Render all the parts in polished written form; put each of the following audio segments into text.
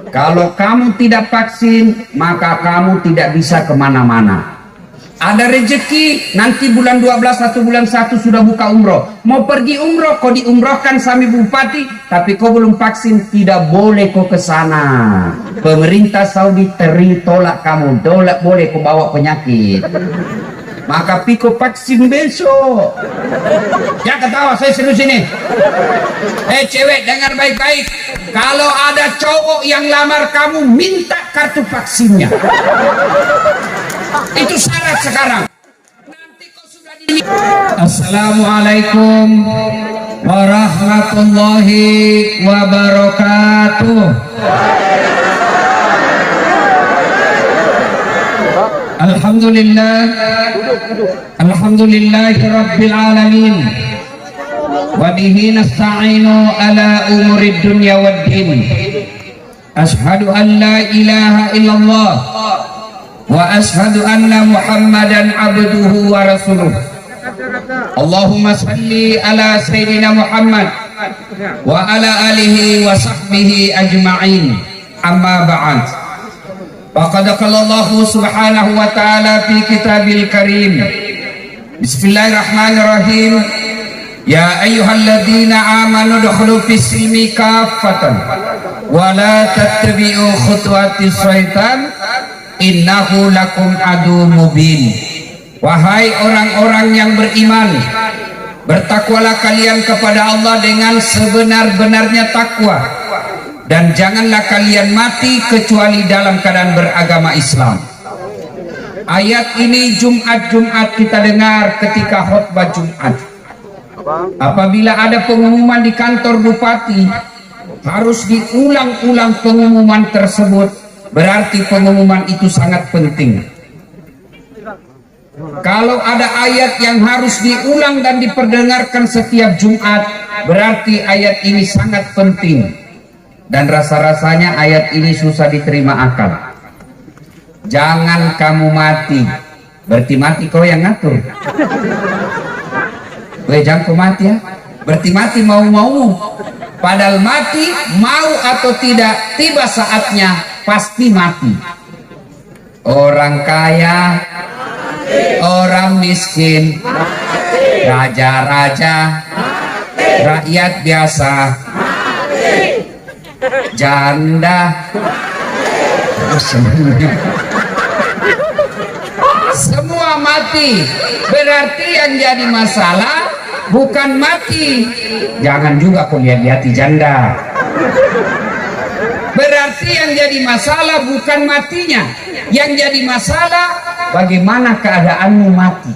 Kalau kamu tidak vaksin, maka kamu tidak bisa kemana-mana. Ada rezeki, nanti bulan 12 atau bulan 1 sudah buka umroh. Mau pergi umroh, kau diumrohkan sama bupati, tapi kau belum vaksin, tidak boleh kau ke sana. Pemerintah Saudi tolak kamu, tolak boleh kau bawa penyakit. Maka piko vaksin besok. Ya ketawa, saya serius ini. Cewek, dengar baik-baik. Kalau ada cowok yang lamar kamu, minta kartu vaksinnya. Itu syarat sekarang. Nanti kau sudah di... Assalamualaikum warahmatullahi wabarakatuh. Alhamdulillahi rabbil alamin. Wa bihi nasta'inu ala umurid dunya waddin. Ashhadu an la ilaha illallah wa ashhadu anna Muhammadan abduhu wa rasuluh. Allahumma salli ala sayyidina Muhammad wa ala alihi wa sahbihi ajma'in. Amma ba'd. Faqad qala Allah subhanahu wa ta'ala fi kitabil karim. Bismillahirrahmanirrahim. Ya ayyuhalladzina amanu dukhulu fis silmi kaffatan wa la tattabi'u khutuwatis syaitan innahu lakum adu mubin. Wahai orang-orang yang beriman, bertakwalah kalian kepada Allah dengan sebenar-benarnya takwa, dan janganlah kalian mati kecuali dalam keadaan beragama Islam. Ayat ini Jumat kita dengar ketika khutbah Jumat. Apabila ada pengumuman di kantor bupati, harus diulang-ulang pengumuman tersebut. Berarti pengumuman itu sangat penting. Kalau ada ayat yang harus diulang dan diperdengarkan setiap Jumat, berarti ayat ini sangat penting. Dan rasa-rasanya ayat ini susah diterima akal. Jangan kamu mati. Berarti mati kau yang ngatur. Jangan kau mati ya. Berarti mati mau-mau. Padahal mati mau atau tidak, tiba saatnya pasti mati. Orang kaya, orang miskin, raja-raja, rakyat biasa, janda, semua mati. Berarti yang jadi masalah bukan mati. Jangan juga kau lihat-lihati janda. Berarti yang jadi masalah bukan matinya. Yang jadi masalah bagaimana keadaanmu mati.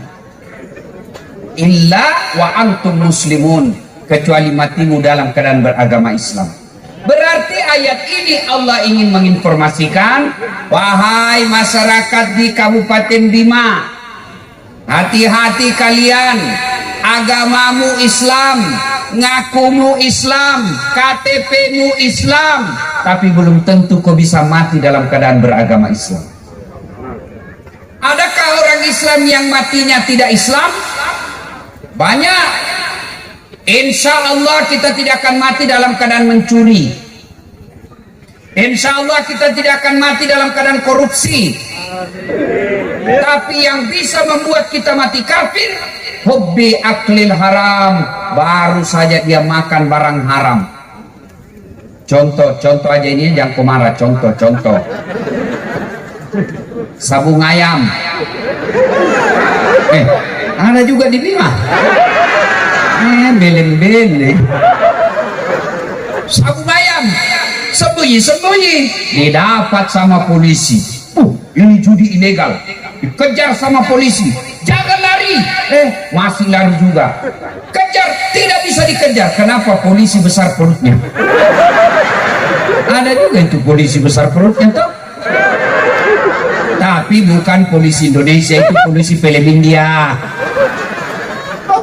Illa wa antum muslimun, kecuali matimu dalam keadaan beragama Islam. Berarti ayat ini Allah ingin menginformasikan, wahai masyarakat di Kabupaten Bima, hati-hati kalian. Agamamu Islam, ngakumu Islam, KTP-mu Islam, tapi belum tentu kau bisa mati dalam keadaan beragama Islam. Adakah orang Islam yang matinya tidak Islam? Banyak. Insya Allah kita tidak akan mati dalam keadaan mencuri. Insya Allah kita tidak akan mati dalam keadaan korupsi. Tapi yang bisa membuat kita mati kafir, hubbi aklil haram, baru saja dia makan barang haram. Contoh aja ini, jangan kau marah. Contoh sabung ayam. Ada juga di Bima. Belen-belen. Sabung ayam sembunyi didapat sama polisi. Ini judi ilegal, dikejar sama polisi. Jangan lari, masih lari juga. Kejar, tidak bisa dikejar. Kenapa? Polisi besar perutnya. Ada juga itu polisi besar perutnya toh. Tapi bukan polisi Indonesia, itu polisi film India.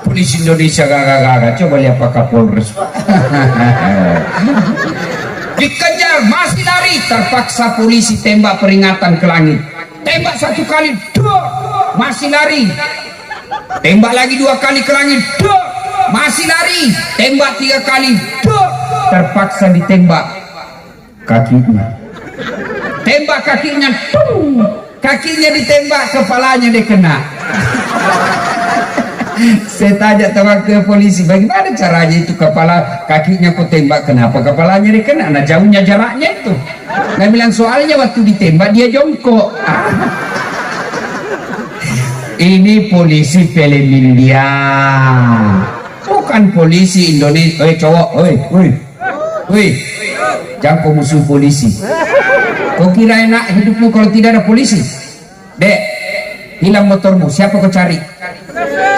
Polisi Indonesia gagak. Coba lihat Pak Kapolres. Dikejar, masih lari, terpaksa polisi tembak peringatan ke langit. Tembak satu kali, masih lari. Tembak lagi 2 kali ke langit, masih lari. Tembak 3 kali, terpaksa ditembak kakinya. Tembak kakinya, tung. Kakinya ditembak, kepalanya dia kena. Saya tanya teman ke polisi, bagaimana caranya itu kepala kakinya kok tembak, kenapa kepalanya dia kena? Nah jauhnya jaraknya itu. Nah bilang soalnya waktu ditembak dia jongkok. Ini polisi film India, bukan polisi Indonesia. Cowok, jangan kau musuh polisi. Kau kira enak hidupmu kalau tidak ada polisi? Dek, hilang motormu, siapa kau cari?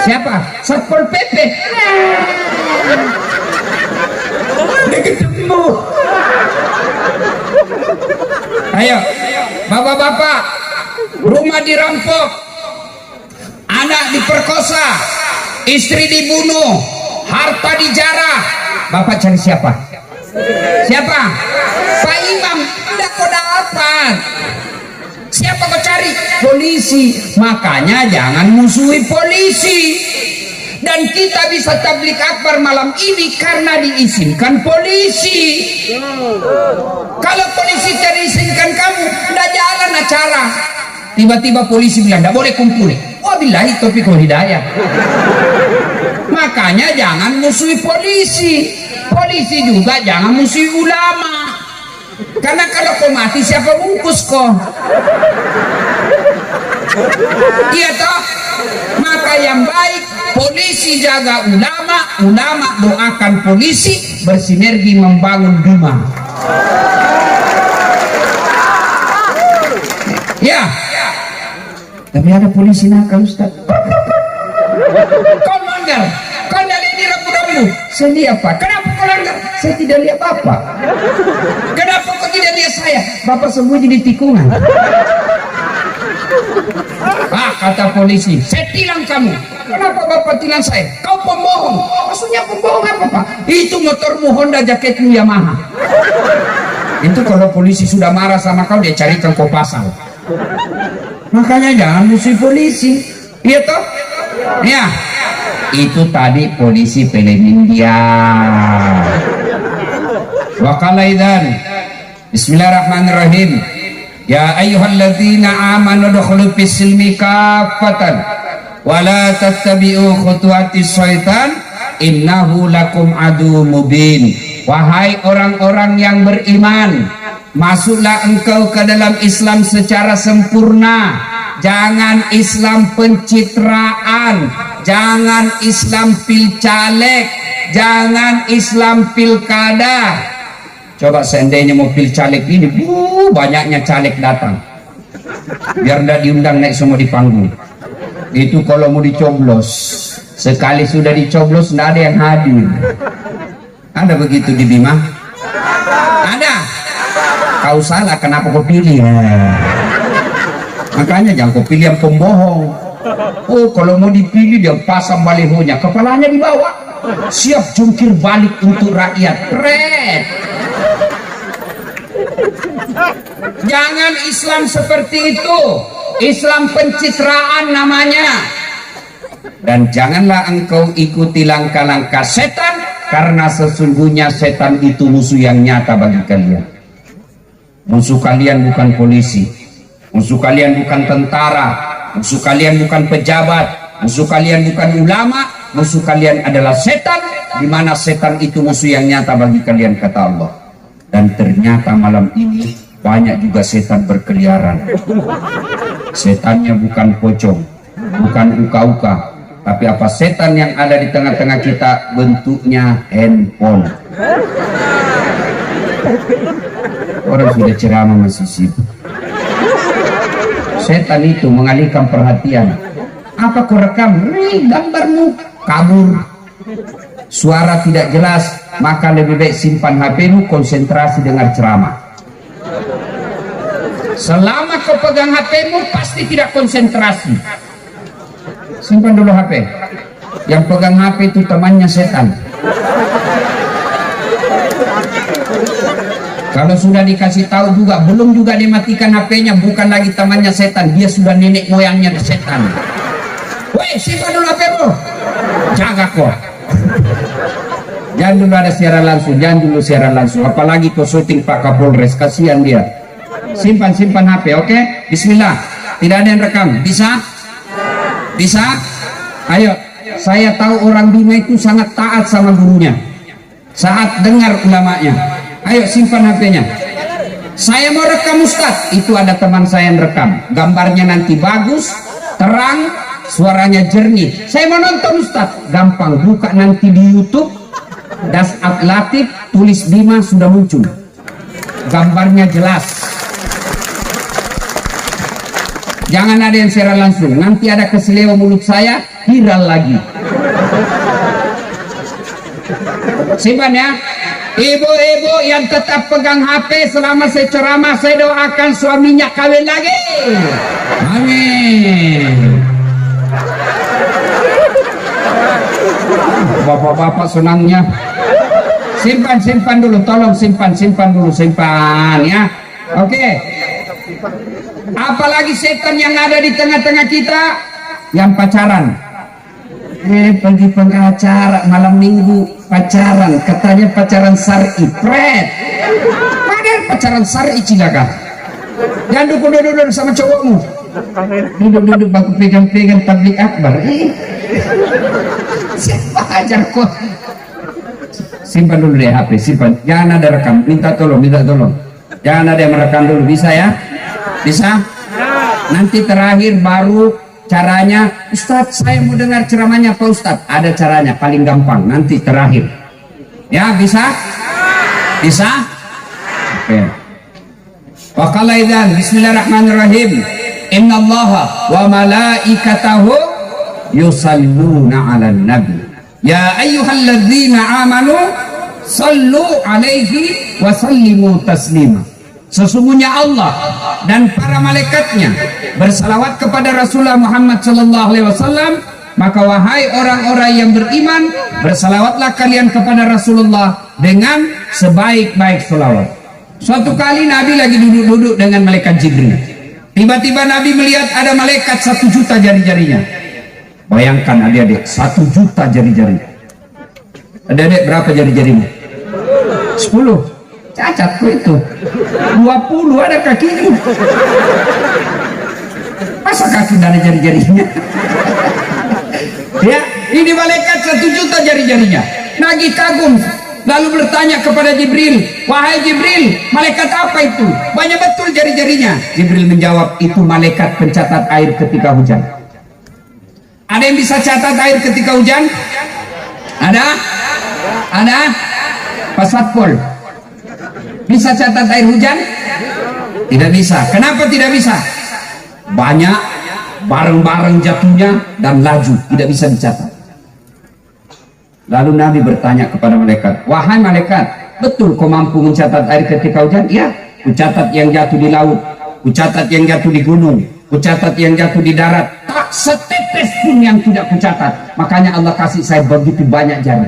Siapa? Satpol PP. Udah ketemu. Ayo, bapak-bapak, rumah dirampok, anak diperkosa, istri dibunuh, harta dijarah. Bapak cari siapa? Siapa? Pak Imam. Udah kau dapat. Siapa kau cari? Polisi. Makanya jangan musuhi polisi. Dan kita bisa tablik akbar malam ini karena diizinkan polisi. Kalau polisi tidak izinkan kamu, tidak jalan acara. Tiba-tiba polisi bilang tidak boleh kumpul. Wabillahi taufiq wal hidayah. Makanya jangan musuhi polisi. Polisi juga jangan musuhi ulama. Karena kalau kau mati siapa bungkus kau? Iya toh? Maka yang baik polisi jaga ulama, ulama doakan polisi, bersinergi membangun Bima. Ya. Tapi ada polisi nakal Ustaz. Kau melanggar. Kau tidak lihat di rambu-rambu. Saya lihat Pak. Kenapa kau langgar? Saya tidak lihat Bapak. Kenapa kau tidak lihat saya? Bapak sembunyi di tikungan. Ah, kata polisi, saya tilang kamu. Kenapa Bapak tilang saya? Kau pembohong. Maksudnya pembohong apa Pak? Itu motormu Honda, jaketmu Yamaha. Itu kalau polisi sudah marah sama kau, dia carikan kau pasal. Makanya jangan musuh polisi. Iya toh? Ya. Itu tadi polisi film India. Wakalaidan. Bismillahirrahmanirrahim. Ya ayyuhalladzina amanu dukhulu fis-silmi kaffatan wa la tattabi'u khutuwatis syaitan innahu lakum adu mubin. Wahai orang-orang yang beriman, masuklah engkau ke dalam Islam secara sempurna. Jangan Islam pencitraan, jangan Islam pil caleg, jangan Islam pilkada. Coba seandainya mau pil caleg ini, banyaknya caleg datang, biar tidak diundang naik semua di panggung. Itu kalau mau dicoblos, sekali sudah dicoblos tidak ada yang hadir. Ada begitu di Bima? Ada. Kau salah, kenapa kau pilih? Makanya jangan kau pilih yang pembohong. Oh, kalau mau dipilih dia pasang balihonya, kepalanya dibawa, siap jungkir balik untuk rakyat. Red. Jangan Islam seperti itu. Islam pencitraan namanya. Dan janganlah engkau ikuti langkah-langkah setan, karena sesungguhnya setan itu musuh yang nyata bagi kalian. Musuh kalian bukan polisi, musuh kalian bukan tentara, musuh kalian bukan pejabat, musuh kalian bukan ulama, musuh kalian adalah setan, di mana setan itu musuh yang nyata bagi kalian, kata Allah. Dan ternyata malam ini banyak juga setan berkeliaran. Setannya bukan pocong, bukan uka-uka, tapi apa setan yang ada di tengah-tengah kita bentuknya handphone. Orang sudah ceramah masih sibuk. Setan itu mengalihkan perhatian. Apa kau rekam? Gambarmu kabur, suara tidak jelas, maka lebih baik simpan HP-mu, konsentrasi dengar ceramah. Selama kau pegang HP-mu pasti tidak konsentrasi. Simpan dulu HP. Yang pegang HP itu temannya setan. Kalau sudah dikasih tahu juga, belum juga dimatikan HP-nya, bukan lagi temannya setan, dia sudah nenek moyangnya setan. Woi, simpan dulu HP-mu. Jaga kok. Jangan dulu ada siaran langsung, jangan dulu siaran langsung. Apalagi kau syuting Pak Kapolres, kasihan dia. Simpan HP, oke? Bismillah. Tidak ada yang rekam, bisa? Bisa? Ayo, saya tahu orang Bima itu sangat taat sama gurunya, saat dengar ulamanya. Ayo simpan HP-nya. Saya mau rekam Ustadz, itu ada teman saya yang rekam. Gambarnya nanti bagus, terang, suaranya jernih. Saya mau nonton Ustadz, gampang, buka nanti di YouTube, Dasat Latif, tulis Bima, sudah muncul. Gambarnya jelas. Jangan ada yang siaran langsung, nanti ada keselewa mulut saya, viral lagi. Simpan ya. Ibu-ibu yang tetap pegang HP selama saya ceramah, saya doakan suaminya kawin lagi. Amin. Bapak-bapak senangnya. Simpan dulu, tolong simpan dulu, ya. Oke. Apalagi setan yang ada di tengah-tengah kita yang pacaran. Pergi pengacara malam minggu pacaran, katanya pacaran syar'i, pret. Padahal pacaran syar'i cilaka. Jangan duduk sama cowokmu. Duduk baku pegang-pegang tablik akbar. Siapa ajar kok. Simpan dulu deh HP, simpan. Jangan ada rekam, minta tolong. Jangan ada yang merekam dulu, bisa ya? Bisa? Nanti terakhir baru caranya, Ustadz saya mau dengar ceramahnya Pak Ustadz. Ada caranya, paling gampang, nanti terakhir. Ya, bisa? Bisa? Oke. Wa qala idzan, bismillahirrahmanirrahim. Innallaha wa malaikatahu yusalluna 'alan nabi. Ya ayyuhalladzina amanu sallu 'alaihi wa sallimu taslima. Sesungguhnya Allah dan para malaikatnya bersalawat kepada Rasulullah Muhammad SAW. Maka wahai orang-orang yang beriman, bersalawatlah kalian kepada Rasulullah dengan sebaik-baik salawat. Suatu kali Nabi lagi duduk-duduk dengan malaikat Jibril. Tiba-tiba Nabi melihat ada malaikat 1 juta jari-jarinya. Bayangkan adik-adik, 1 juta jari-jari. Adik-adik berapa jari-jarinya? 10. Cacat tuh itu. 20 ada kakinya. Masa kaki ada jari-jarinya? Ya, ini malaikat 1 juta jari-jarinya. Nabi kagum, lalu bertanya kepada Jibril, wahai Jibril, malaikat apa itu? Banyak betul jari-jarinya. Jibril menjawab, itu malaikat pencatat air ketika hujan. Ada yang bisa catat air ketika hujan? Ada? Ada? Pak Satpol bisa catat air hujan? Tidak bisa. Kenapa tidak bisa? Banyak, bareng-bareng jatuhnya dan laju, tidak bisa dicatat. Lalu Nabi bertanya kepada malaikat, wahai malaikat, betul kau mampu mencatat air ketika hujan? Ya, kucatat yang jatuh di laut, kucatat yang jatuh di gunung, kucatat yang jatuh di darat. Tak setetes pun yang tidak kucatat. Makanya Allah kasih saya begitu banyak jari.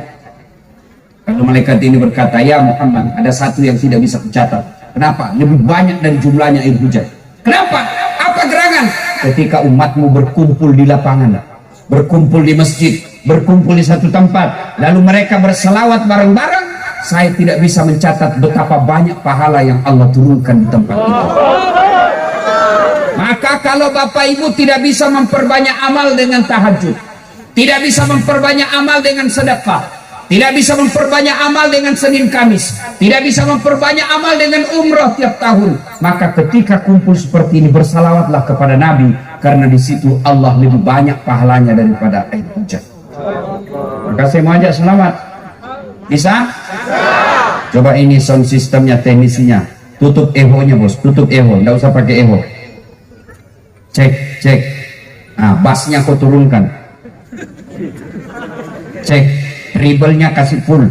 Kalau malaikat ini berkata, ya Muhammad, ada satu yang tidak bisa kucatat. Kenapa? Lebih banyak dari jumlahnya air hujan. Kenapa? Apa gerangan? Ketika umatmu berkumpul di lapangan, berkumpul di masjid, berkumpul di satu tempat, lalu mereka berselawat bareng-bareng, saya tidak bisa mencatat betapa banyak pahala yang Allah turunkan di tempat itu. Maka kalau Bapak Ibu tidak bisa memperbanyak amal dengan tahajud, tidak bisa memperbanyak amal dengan sedekah, tidak bisa memperbanyak amal dengan Senin Kamis, tidak bisa memperbanyak amal dengan umroh tiap tahun, maka ketika kumpul seperti ini bersalawatlah kepada Nabi, karena di situ Allah lebih banyak pahalanya daripada air hujan. Maka saya mau ajak selamat. Bisa? Coba ini sound sistemnya, teknisinya. Tutup echo-nya bos, tutup echo, nggak usah pakai echo. Cek. Nah, bassnya kau turunkan. Cek. Treble-nya kasih full.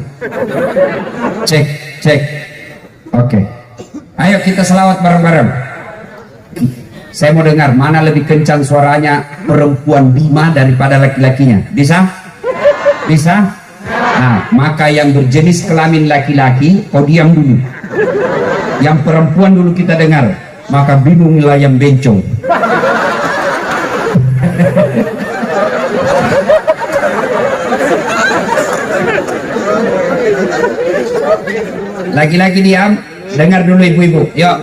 Cek. Oke. Ayo kita selawat bareng-bareng. Saya mau dengar mana lebih kencang suaranya perempuan Bima daripada laki-lakinya. Bisa? Bisa? Nah, maka yang berjenis kelamin laki-laki kau diam dulu. Yang perempuan dulu kita dengar. Maka bingunglah yang bencong. Lagi-lagi diam, dengar dulu ibu-ibu. Yuk.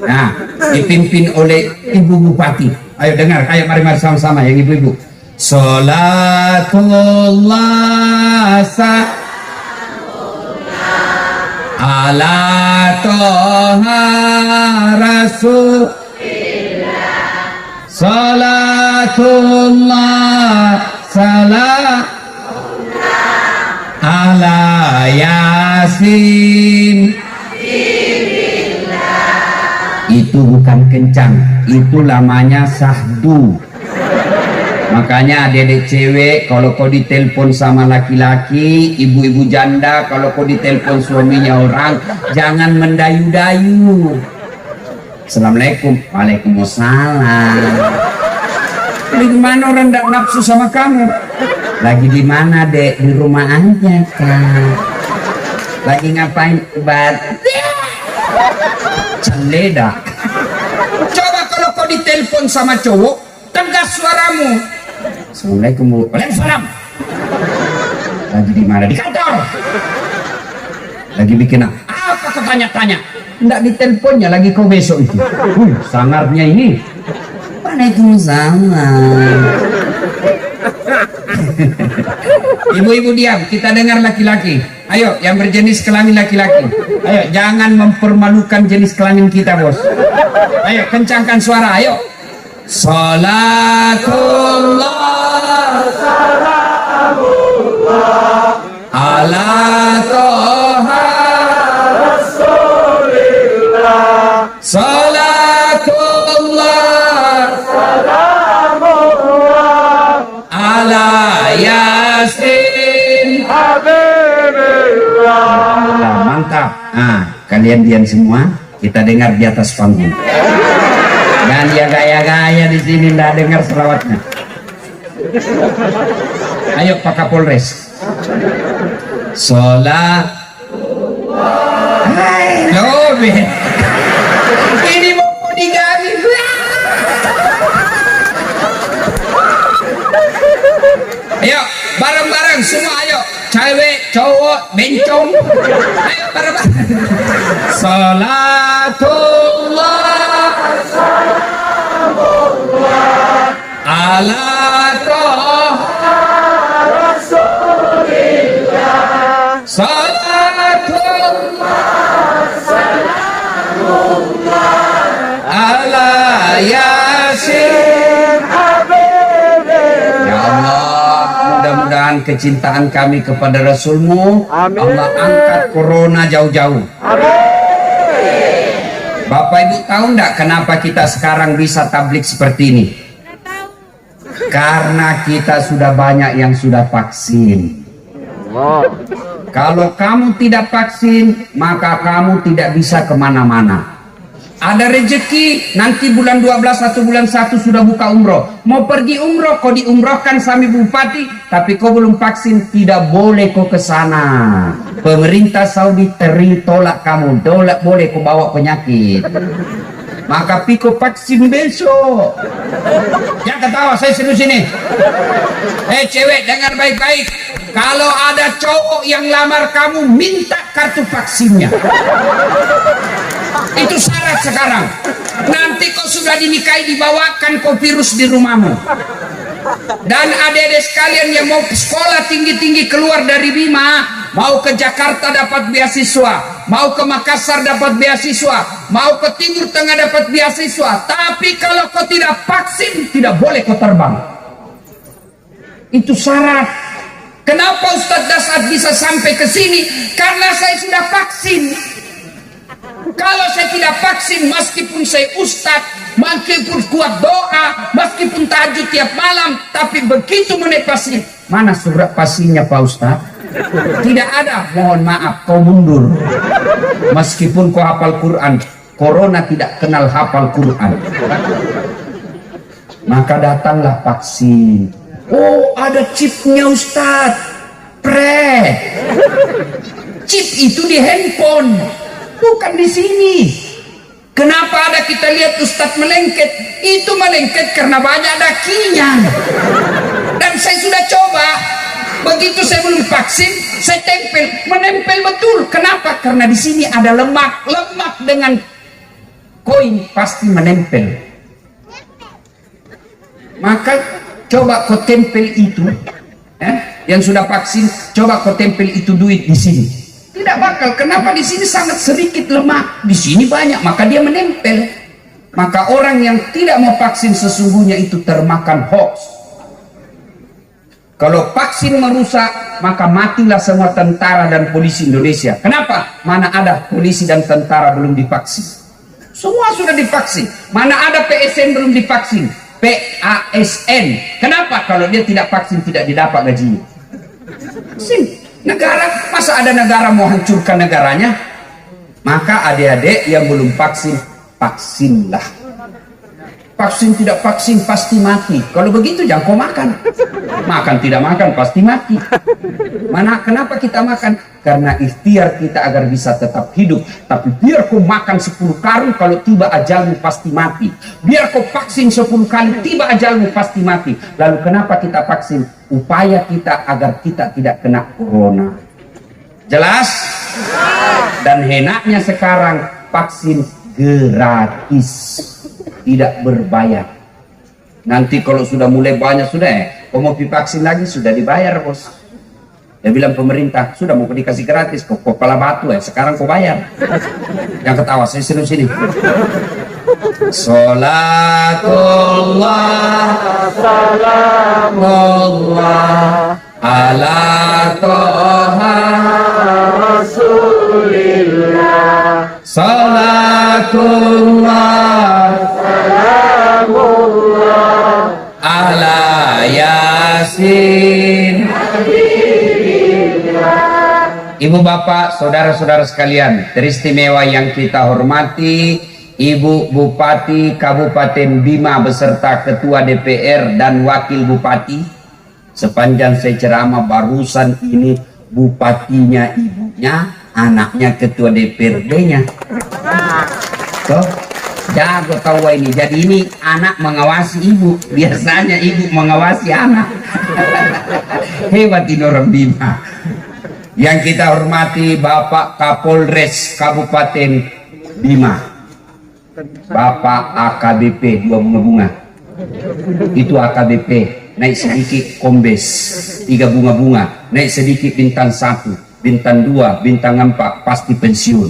Nah, dipimpin oleh Ibu Bupati. Ayo dengar, ayo mari sama-sama yang ibu-ibu. Salatullah ala toha rasulillah. Salatullah salam ala yasin. Itu bukan kencang, itu namanya sahdu. Makanya adik-adik cewek kalau kau ditelepon sama laki-laki, ibu-ibu janda kalau kau ditelepon suaminya orang, jangan mendayu-dayu. Assalamualaikum. Waalaikumsalam. Di mana orang tidak nafsu sama kamu? Lagi di mana, Dek? Di rumah aja, Kak. Lagi ngapain? Celedak. Coba kalau kau ditelepon sama cowok, tegas suaramu. Assalamualaikum. Waalaikumsalam. Lagi di mana? Di kantor. Lagi bikin apa kau tanya-tanya? Enggak diteleponnya, lagi kau besok itu. Sangarnya ini. Waalaikumsalam. Ibu-ibu diam, kita dengar laki-laki. Ayo, yang berjenis kelamin laki-laki. Ayo, jangan mempermalukan jenis kelamin kita, bos. Ayo, kencangkan suara, ayo. Salatullah salamullah ala toha rasulillah. Salatullah salamullah ala yasin habibillah. Mantap. Nah, kalian diam semua, kita dengar di atas panggung. Dan ya gaya-gaya di sini nggak dengar selawatnya. Ayo Pak Kapolres. Sholat. Hai, lobe. Ini mau digali. Ayo bareng-bareng semua, ayo. Cewek, cowok, bencong. Ayo bareng-bareng. Salatullah salamullah ala toha rasulillah. Salatullah salamullah ala yasin habibillah. Ya Allah, mudah-mudahan kecintaan kami kepada Rasulmu, amin. Allah angkat corona jauh-jauh. Bapak Ibu tahu enggak kenapa kita sekarang bisa tablik seperti ini? Karena kita sudah banyak yang sudah vaksin. Kalau kamu tidak vaksin, maka kamu tidak bisa kemana-mana. Ada rezeki, nanti bulan 12 atau bulan 1 sudah buka umroh. Mau pergi umroh, kau diumrohkan sama Bupati, tapi kau belum vaksin, tidak boleh kau ke sana. Pemerintah Saudi tolak kamu, tolak boleh kau bawa penyakit. Maka piko vaksin besok. Jangan ketawa, saya serius ini. Cewek, dengar baik-baik. Kalau ada cowok yang lamar kamu, minta kartu vaksinnya. Itu syarat sekarang. Nanti kau sudah dinikahi, dibawakan kau virus di rumahmu. Dan adik-adik sekalian yang mau sekolah tinggi-tinggi keluar dari Bima, mau ke Jakarta dapat beasiswa, mau ke Makassar dapat beasiswa, mau ke Timur Tengah dapat beasiswa. Tapi kalau kau tidak vaksin, tidak boleh kau terbang. Itu syarat. Kenapa Ustadz Dasar bisa sampai ke sini? Karena saya sudah vaksin. Kalau saya tidak vaksin, meskipun saya ustadz, meskipun kuat doa, meskipun tahajud tiap malam, tapi begitu menaik vaksin, mana surat vaksinnya Pak Ustadz? Tidak ada. Mohon maaf, kau mundur. Meskipun kau hafal Quran, corona tidak kenal hafal Quran. Maka datanglah vaksin. Oh, ada chipnya Ustadz. Chip itu di handphone, bukan di sini. Kenapa ada kita lihat Ustadz melengket? Itu melengket karena banyak dakinya. Dan saya sudah coba, Begitu saya belum vaksin, saya tempel, menempel betul. Kenapa? Karena di sini ada lemak. Lemak dengan koin pasti menempel. Maka coba kau tempel itu, yang sudah vaksin, coba kau tempel itu duit di sini. Tidak bakal. Kenapa? Di sini sangat sedikit lemak, di sini banyak, maka dia menempel. Maka orang yang tidak mau vaksin sesungguhnya itu termakan hoax. Kalau vaksin merusak, maka matilah semua tentara dan polisi Indonesia. Kenapa? Mana ada polisi dan tentara belum divaksin? Semua sudah divaksin. Mana ada PSN belum divaksin? PASN. Kenapa? Kalau dia tidak vaksin tidak didapat gajinya. Negara, masa ada negara mau hancurkan negaranya? Maka adik-adik yang belum vaksin, vaksinlah. Vaksin tidak vaksin pasti mati. Kalau begitu jangan kau makan. Makan tidak makan pasti mati. Mana kenapa kita makan? Karena ikhtiar kita agar bisa tetap hidup. Tapi biar kau makan 10 karung, kalau tiba ajalmu pasti mati. Biar kau vaksin 10 kali, tiba ajalmu pasti mati. Lalu kenapa kita vaksin? Upaya kita agar kita tidak kena corona. Jelas? Dan enaknya sekarang vaksin gratis, tidak berbayar. Nanti kalau sudah mulai banyak sudah kau mau divaksin lagi sudah dibayar bos. Dia bilang pemerintah sudah mau dikasih gratis, kok kepala batu sekarang kau bayar. Yang ketawa saya sini. Salatullah salamullah ala toha rasulillah. Salatullah salamullah ala yasin. Ibu bapak, saudara-saudara sekalian, teristimewa yang kita hormati, Ibu Bupati Kabupaten Bima beserta Ketua DPR dan Wakil Bupati. Sepanjang saya ceramah barusan ini bupatinya ibunya, anaknya Ketua DPRD-nya. So, jago tahu ini. Jadi ini anak mengawasi ibu. Biasanya ibu mengawasi anak. Hebat ini orang Bima. Yang kita hormati Bapak Kapolres Kabupaten Bima, Bapak AKBP 2 bunga-bunga. Itu AKBP, naik sedikit kombes 3 bunga-bunga, naik sedikit bintang 1, bintang 2, bintang 4, pasti pensiun.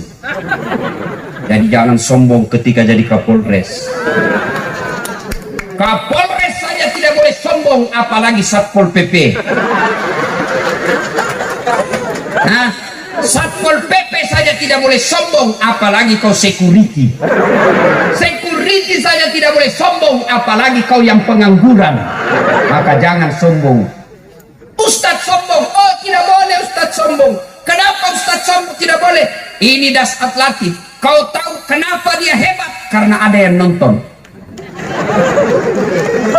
Jadi jangan sombong ketika jadi Kapolres. Kapolres saja tidak boleh sombong, apalagi Satpol PP. Nah, Satpol PP saja tidak boleh sombong, apalagi kau security. Security saja tidak boleh sombong, apalagi kau yang pengangguran. Maka jangan sombong. Ustadz sombong, oh tidak boleh Ustadz sombong. Kenapa Ustadz sombong tidak boleh? Ini dasar latih. Kau tahu kenapa dia hebat? Karena ada yang nonton.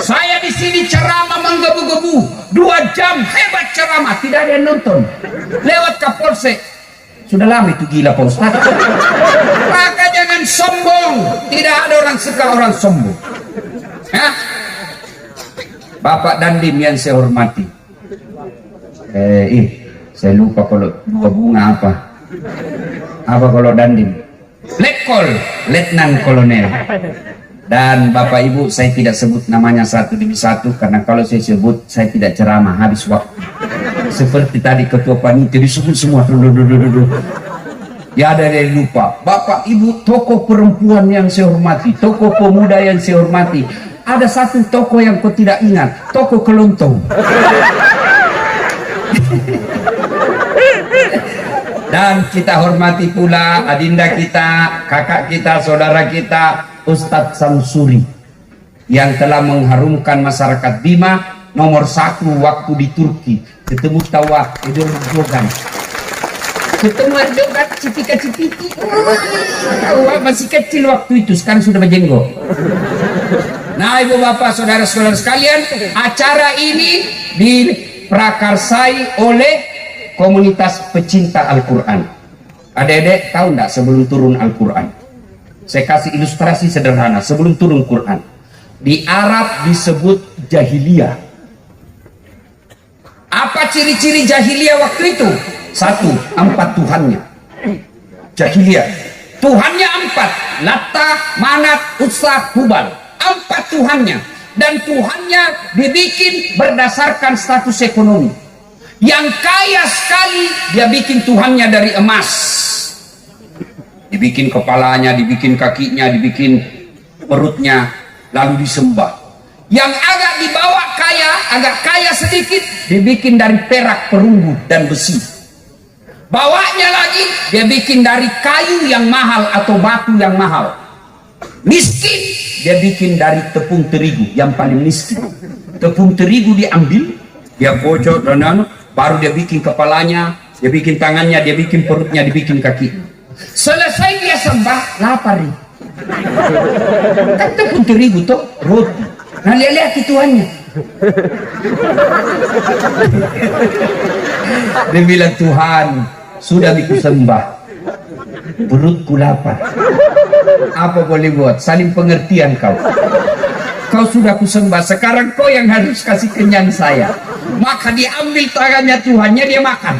Saya di sini ceramah menggebu-gebu 2 jam, hebat ceramah, tidak ada yang nonton. Lewat Kapolsek, sudah lama itu gila Pak Ustaz. Maka jangan sombong, tidak ada orang suka orang sombong. Bapak Dandim yang saya hormati, saya lupa kalau 2 bunga apa kalau Dandim, Letkol, Letnan Kolonel. Dan Bapak Ibu saya tidak sebut namanya satu demi satu, karena kalau saya sebut saya tidak ceramah, habis waktu. Seperti tadi ketua panitia disebut semua dulu. Ya ada yang lupa. Bapak Ibu tokoh perempuan yang saya hormati, tokoh pemuda yang saya hormati, ada satu tokoh yang kau tidak ingat, tokoh kelontong. Dan kita hormati pula adinda kita, kakak kita, saudara kita Ustadz Samsuri yang telah mengharumkan masyarakat Bima nomor 1 waktu di Turki. Ketemu tawa Erdogan, ketemu Erdogan cipika-cipiki, masih kecil waktu itu, sekarang sudah berjenggot. Nah ibu bapak saudara-saudara sekalian, acara ini diprakarsai oleh komunitas pecinta Al-Quran. Adik-adik tahu enggak sebelum turun Al-Quran? Saya kasih ilustrasi sederhana sebelum turun Quran. Di Arab disebut jahiliyah. Apa Apa ciri-ciri jahiliyah waktu itu? Satu, 4 Tuhannya. Jahiliyah Tuhannya 4, Latta, Manat, Uzza, Hubal. 4 Tuhannya. Dan Tuhannya dibikin berdasarkan status ekonomi. Yang kaya sekali dia bikin Tuhannya dari emas. Dibikin kepalanya, dibikin kakinya, dibikin perutnya, lalu disembah. Yang agak di bawah kaya, agak kaya sedikit, dibikin dari perak, perunggu, dan besi. Bawahnya lagi, dia bikin dari kayu yang mahal atau batu yang mahal. Miskin, dia bikin dari tepung terigu yang paling miskin. Tepung terigu diambil, dia kocok dan baru dia bikin kepalanya, dia bikin tangannya, dia bikin perutnya, dia bikin kaki. Selesai dia sembah, lapar. Kan tepung terigu tuh roti. Nah lihat Tuhannya. Dia bilang, Tuhan, sudah biku sembah, perutku lapar. Apa boleh buat? Saling pengertian kau. Kau sudah kusembah, sekarang kau yang harus kasih kenyang saya. Maka diambil tangannya Tuhannya, dia makan.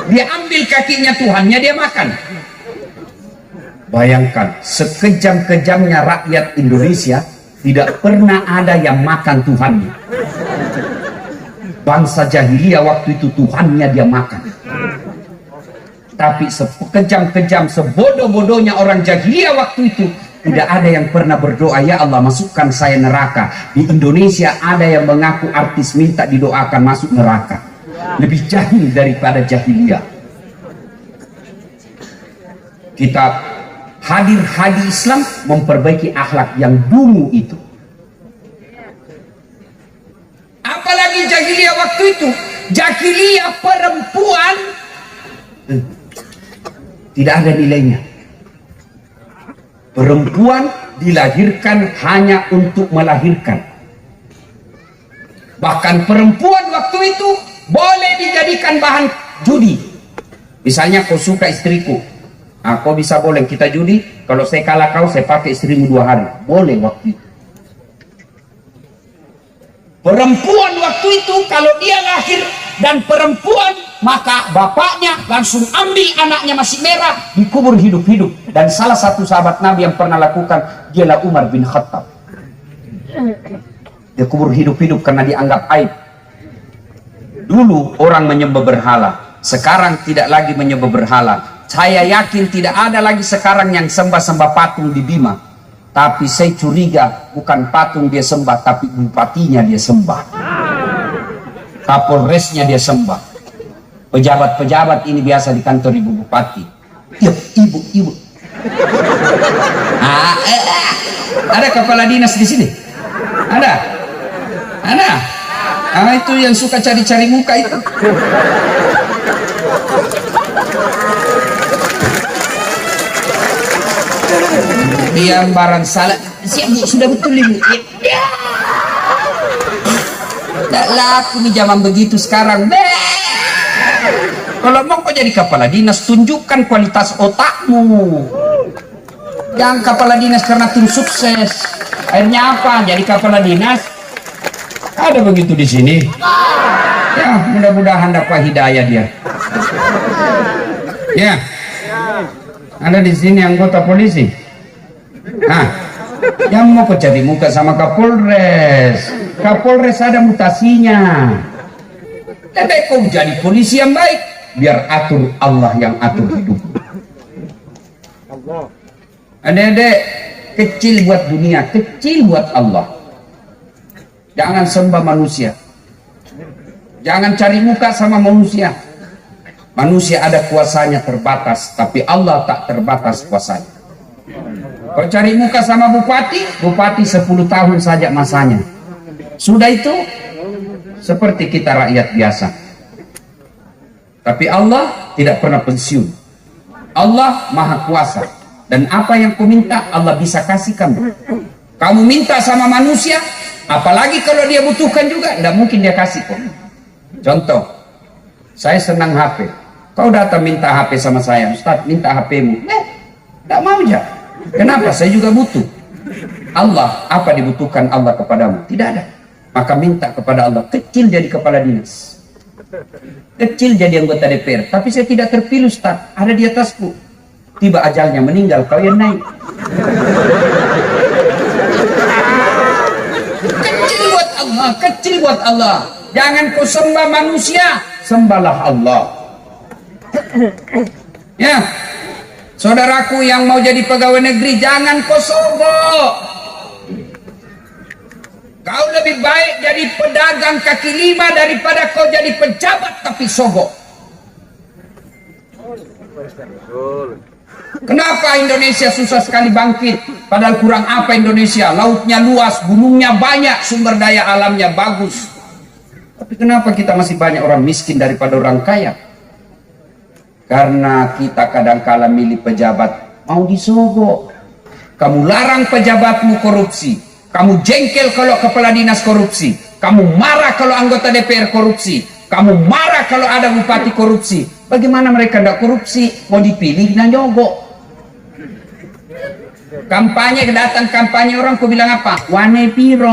Diambil kakinya Tuhannya, dia makan. Bayangkan, sekejam-kejamnya rakyat Indonesia, tidak pernah ada yang makan Tuhannya. Bangsa jahiliyah waktu itu Tuhannya dia makan. Tapi sekejam-kejam, sebodoh-bodohnya orang jahiliyah waktu itu, tidak ada yang pernah berdoa, ya Allah masukkan saya neraka. Di Indonesia ada yang mengaku artis minta didoakan masuk neraka. Lebih jahil daripada jahiliyah. Kita hadir Islam memperbaiki akhlak yang dulu itu. Apalagi jahiliyah waktu itu, jahiliyah perempuan tidak ada nilainya. Perempuan dilahirkan hanya untuk melahirkan. Bahkan perempuan waktu itu boleh dijadikan bahan judi. Misalnya kau suka istriku, nah, kau bisa boleh kita judi. Kalau saya kalah kau, saya pakai istrimu 2 hari. Boleh waktu itu. Perempuan waktu itu kalau dia lahir dan perempuan, maka bapaknya langsung ambil anaknya masih merah, dikubur hidup-hidup. Dan salah satu sahabat Nabi yang pernah lakukan, dialah Umar bin Khattab. Dia kubur hidup-hidup karena dianggap aib. Dulu orang menyembah berhala, sekarang tidak lagi menyembah berhala. Saya yakin tidak ada lagi sekarang yang sembah-sembah patung di Bima. Tapi saya curiga bukan patung dia sembah, tapi bupatinya dia sembah. Kapolresnya dia sembah. Pejabat-pejabat ini biasa di kantor ibu bupati. Ya, ibu. Ada kepala dinas di sini? Ada? Itu yang suka cari-cari muka itu. Dia barang salah. Siap, sudah betul ibu. Ya. Tak laku nih zaman begitu sekarang. Kalau mau kau jadi kepala dinas, tunjukkan kualitas otakmu. Jangan kepala dinas karena tim sukses. Akhirnya apa? Jadi kepala dinas. Ada begitu di sini. Ya, mudah-mudahan dapat hidayah dia. Ya. Ada di sini anggota polisi. Nah, yang mau kau cari muka sama Kapolres. Kapolres ada mutasinya. Tapi kau jadi polisi yang baik, biar atur Allah yang atur hidup. Adik-adik, kecil buat dunia, kecil buat Allah. Jangan sembah manusia. Jangan cari muka sama manusia. Manusia ada kuasanya terbatas, tapi Allah tak terbatas kuasanya. Kalau cari muka sama bupati, bupati 10 tahun saja masanya. Sudah itu seperti kita rakyat biasa. Tapi Allah tidak pernah pensiun. Allah maha kuasa. Dan apa yang kau minta, Allah bisa kasih kamu. Kamu minta sama manusia, apalagi kalau dia butuhkan juga, tidak mungkin dia kasih kok. Contoh, saya senang HP. Kau datang minta HP sama saya, Ustaz minta HP-mu. Tak mau aja. Kenapa? Saya juga butuh. Allah, apa dibutuhkan Allah kepadamu? Tidak ada. Maka minta kepada Allah. Kecil jadi kepala dinas. Kecil jadi anggota DPR, tapi saya tidak terpilih Ustaz. Ada di atasku. Tiba ajalnya meninggal, kau yang naik. Kecil buat Allah, kecil buat Allah. Jangan kau sembah manusia, sembahlah Allah. Ya, saudaraku yang mau jadi pegawai negeri, jangan kau sogok. Kau lebih baik jadi pedagang kaki lima daripada kau jadi pejabat tapi sogok. Kenapa Indonesia susah sekali bangkit? Padahal kurang apa Indonesia? Lautnya luas, gunungnya banyak, sumber daya alamnya bagus. Tapi kenapa kita masih banyak orang miskin daripada orang kaya? Karena kita kadang-kala milih pejabat mau disogok. Kamu larang pejabatmu korupsi, kamu jengkel kalau kepala dinas korupsi, kamu marah kalau anggota DPR korupsi, kamu marah kalau ada bupati korupsi. Bagaimana mereka tidak korupsi? Mau dipilih dan nyogok. Kampanye, datang kampanye orang, kau bilang apa? Wane piro.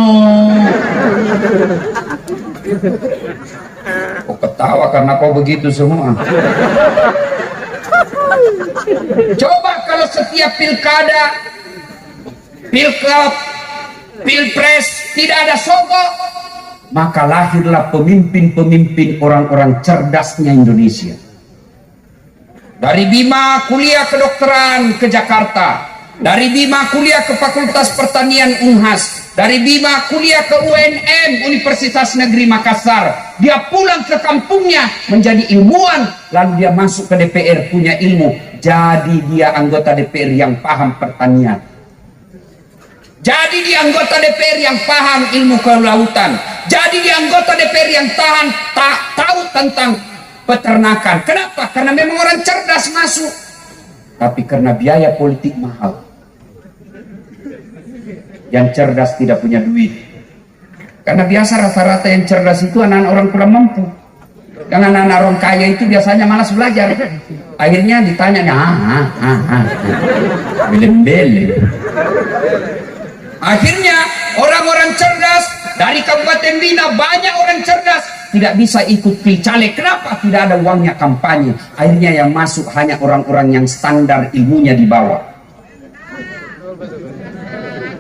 Kau ketawa karena kau begitu semua. Coba kalau setiap pilkada, pilkap, pilpres tidak ada sogok, maka lahirlah pemimpin-pemimpin orang-orang cerdasnya Indonesia. Dari Bima kuliah kedokteran ke Jakarta, dari Bima kuliah ke Fakultas Pertanian Unhas, dari Bima kuliah ke UNM Universitas Negeri Makassar. Dia pulang ke kampungnya menjadi ilmuwan, lalu dia masuk ke DPR punya ilmu, jadi dia anggota DPR yang paham pertanian. Jadi dia anggota DPR yang paham ilmu kelautan. Jadi dia anggota DPR yang tahu tentang peternakan. Kenapa? Karena memang orang cerdas masuk. Tapi karena biaya politik mahal. Yang cerdas tidak punya duit. Karena biasa rata-rata yang cerdas itu anak-anak orang kurang mampu. Dan anak-anak orang kaya itu biasanya malas belajar. Akhirnya ditanya, bele-bele. Akhirnya orang-orang cerdas dari Kabupaten Bina, banyak orang cerdas tidak bisa ikut pilcaleg. Kenapa? Tidak ada uangnya kampanye. Akhirnya yang masuk hanya orang-orang yang standar ilmunya di bawah.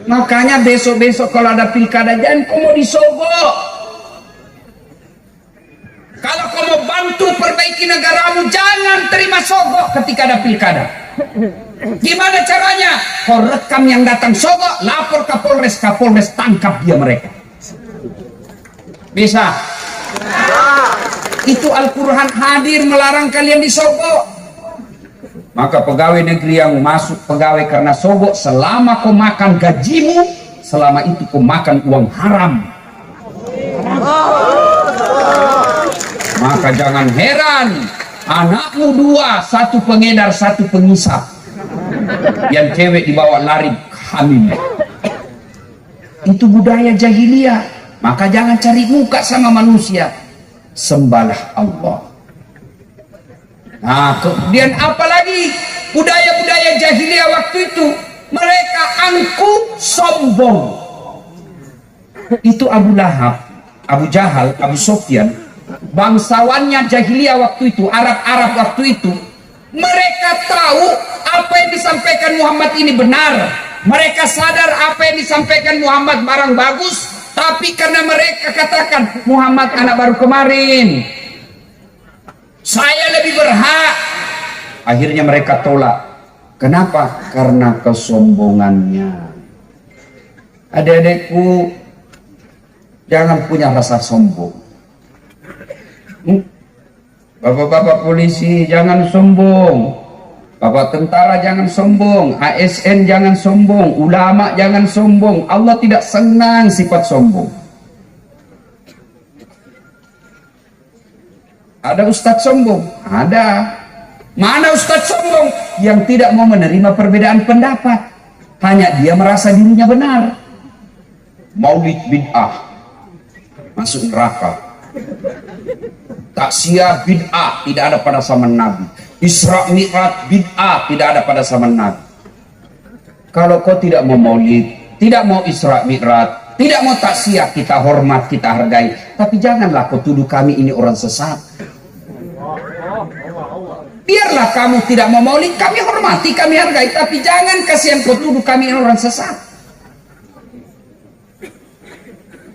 Makanya besok-besok kalau ada pilkada, jangan kau mau disogok. Kalau kau mau bantu perbaiki negaramu, jangan terima sogok ketika ada pilkada. Gimana caranya? Kau rekam yang datang sogok, lapor Kapolres, Kapolres tangkap dia mereka. Bisa? Itu Al-Quran hadir melarang kalian disogok. Maka pegawai negeri yang masuk pegawai karena sogok, selama kau makan gajimu, selama itu kau makan uang haram. Maka jangan heran anakmu dua, satu pengedar, satu pengisap. Yang cewek dibawa lari hamil. Itu budaya jahiliyah. Maka jangan cari muka sama manusia, sembahlah Allah. Nah, kemudian apalagi budaya-budaya jahiliyah waktu itu, mereka angkuh sombong. Itu Abu Lahab, Abu Jahal, Abu Sufyan, bangsawannya jahiliyah waktu itu, Arab-Arab waktu itu. Mereka tahu apa yang disampaikan Muhammad ini benar. Mereka sadar apa yang disampaikan Muhammad barang bagus. Tapi karena mereka katakan Muhammad anak baru kemarin, saya lebih berhak. Akhirnya mereka tolak. Kenapa? Karena kesombongannya. Adik-adikku, jangan punya rasa sombong. Bapak-bapak polisi jangan sombong, bapak tentara jangan sombong, ASN jangan sombong, ulama jangan sombong. Allah tidak senang sifat sombong. Ada ustadz sombong? Ada. Mana ustadz sombong? Yang tidak mau menerima perbedaan pendapat, hanya dia merasa dirinya benar. Maulid bid'ah, masuk neraka. Taksiyah bid'ah, tidak ada pada zaman Nabi. Isra Mi'raj bid'ah, tidak ada pada zaman Nabi. Kalau kau tidak mau maulid, tidak mau Isra Mi'raj, Tidak mau taksiah, kita hormat, kita hargai. Tapi janganlah kau tuduh kami ini orang sesat. Biarlah kamu tidak mau maulid, kami hormati, kami hargai. Tapi jangan kasihan kau tuduh kami ini orang sesat.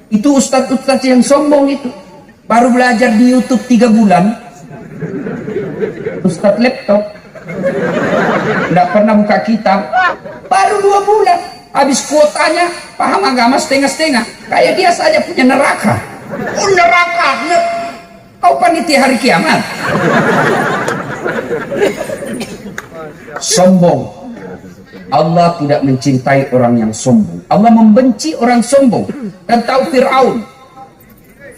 Itu ustadz-ustadz yang sombong itu. Baru belajar di YouTube 3 bulan. Ustadz laptop. Tidak pernah buka kitab. Baru 2 bulan. Habis kuotanya, paham agama setengah-setengah. Kayak dia saja punya neraka. Oh neraka. Kau panitia hari kiamat. Sombong. Allah tidak mencintai orang yang sombong. Allah membenci orang sombong. Dan tahu Fir'aun.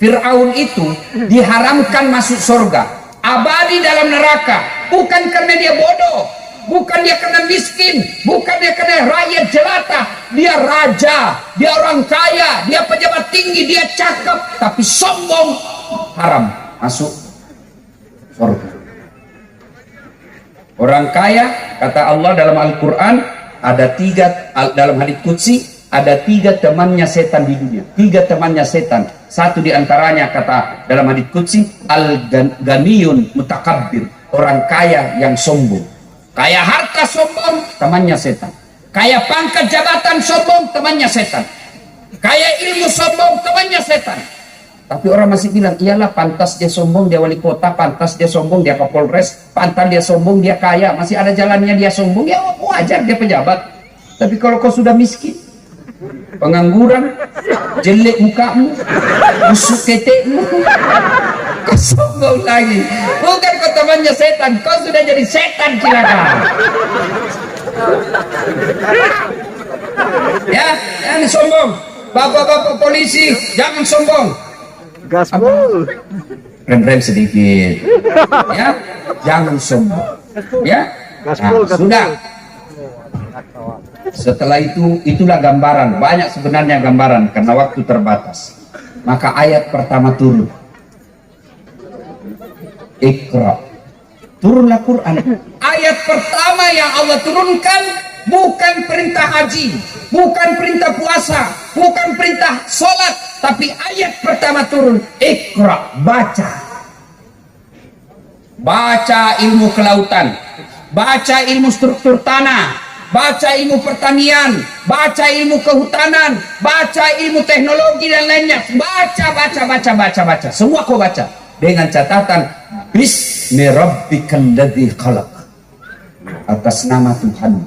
Fir'aun itu diharamkan masuk surga, abadi dalam neraka. Bukan karena dia bodoh, bukan dia karena miskin, bukan dia karena rakyat jelata. Dia raja, dia orang kaya, dia pejabat tinggi, dia cakep, tapi sombong, haram masuk surga. Orang kaya, kata Allah dalam Al-Quran, ada 3 dalam hadits qudsi, ada 3 temannya setan di dunia. 3 temannya setan. Satu diantaranya kata dalam hadits qudsi, al-ganiyun mutakabbir, orang kaya yang sombong. Kaya harta sombong, temannya setan. Kaya pangkat jabatan sombong, temannya setan. Kaya ilmu sombong, temannya setan. Tapi orang masih bilang, iyalah pantas dia sombong, dia wali kota, pantas dia sombong, dia kapolres, pantas dia sombong, dia kaya, masih ada jalannya dia sombong, ya wajar dia pejabat. Tapi kalau kau sudah miskin, pengangguran, jelek mukamu, busuk ketekmu, kau sombong lagi. Bukan kau temannya setan, kau sudah jadi setan cilaka. Ya, jangan sombong. Bapak-bapak polisi, jangan sombong. Gaspol. Rem-rem sedikit. Ya, jangan sombong. Ya, Gaspol, nah, sudah. Setelah itu, itulah gambaran. Banyak sebenarnya gambaran karena waktu terbatas. Maka ayat pertama turun. Iqra. Turunlah Quran. Ayat pertama yang Allah turunkan bukan perintah haji, bukan perintah puasa, bukan perintah sholat, tapi ayat pertama turun. Iqra, baca. Baca ilmu kelautan, baca ilmu struktur tanah, baca ilmu pertanian, baca ilmu kehutanan, baca ilmu teknologi dan lainnya. Baca. Semua kau baca. Dengan catatan, Bismi rabbikal ladzi khalaq. Atas nama Tuhan.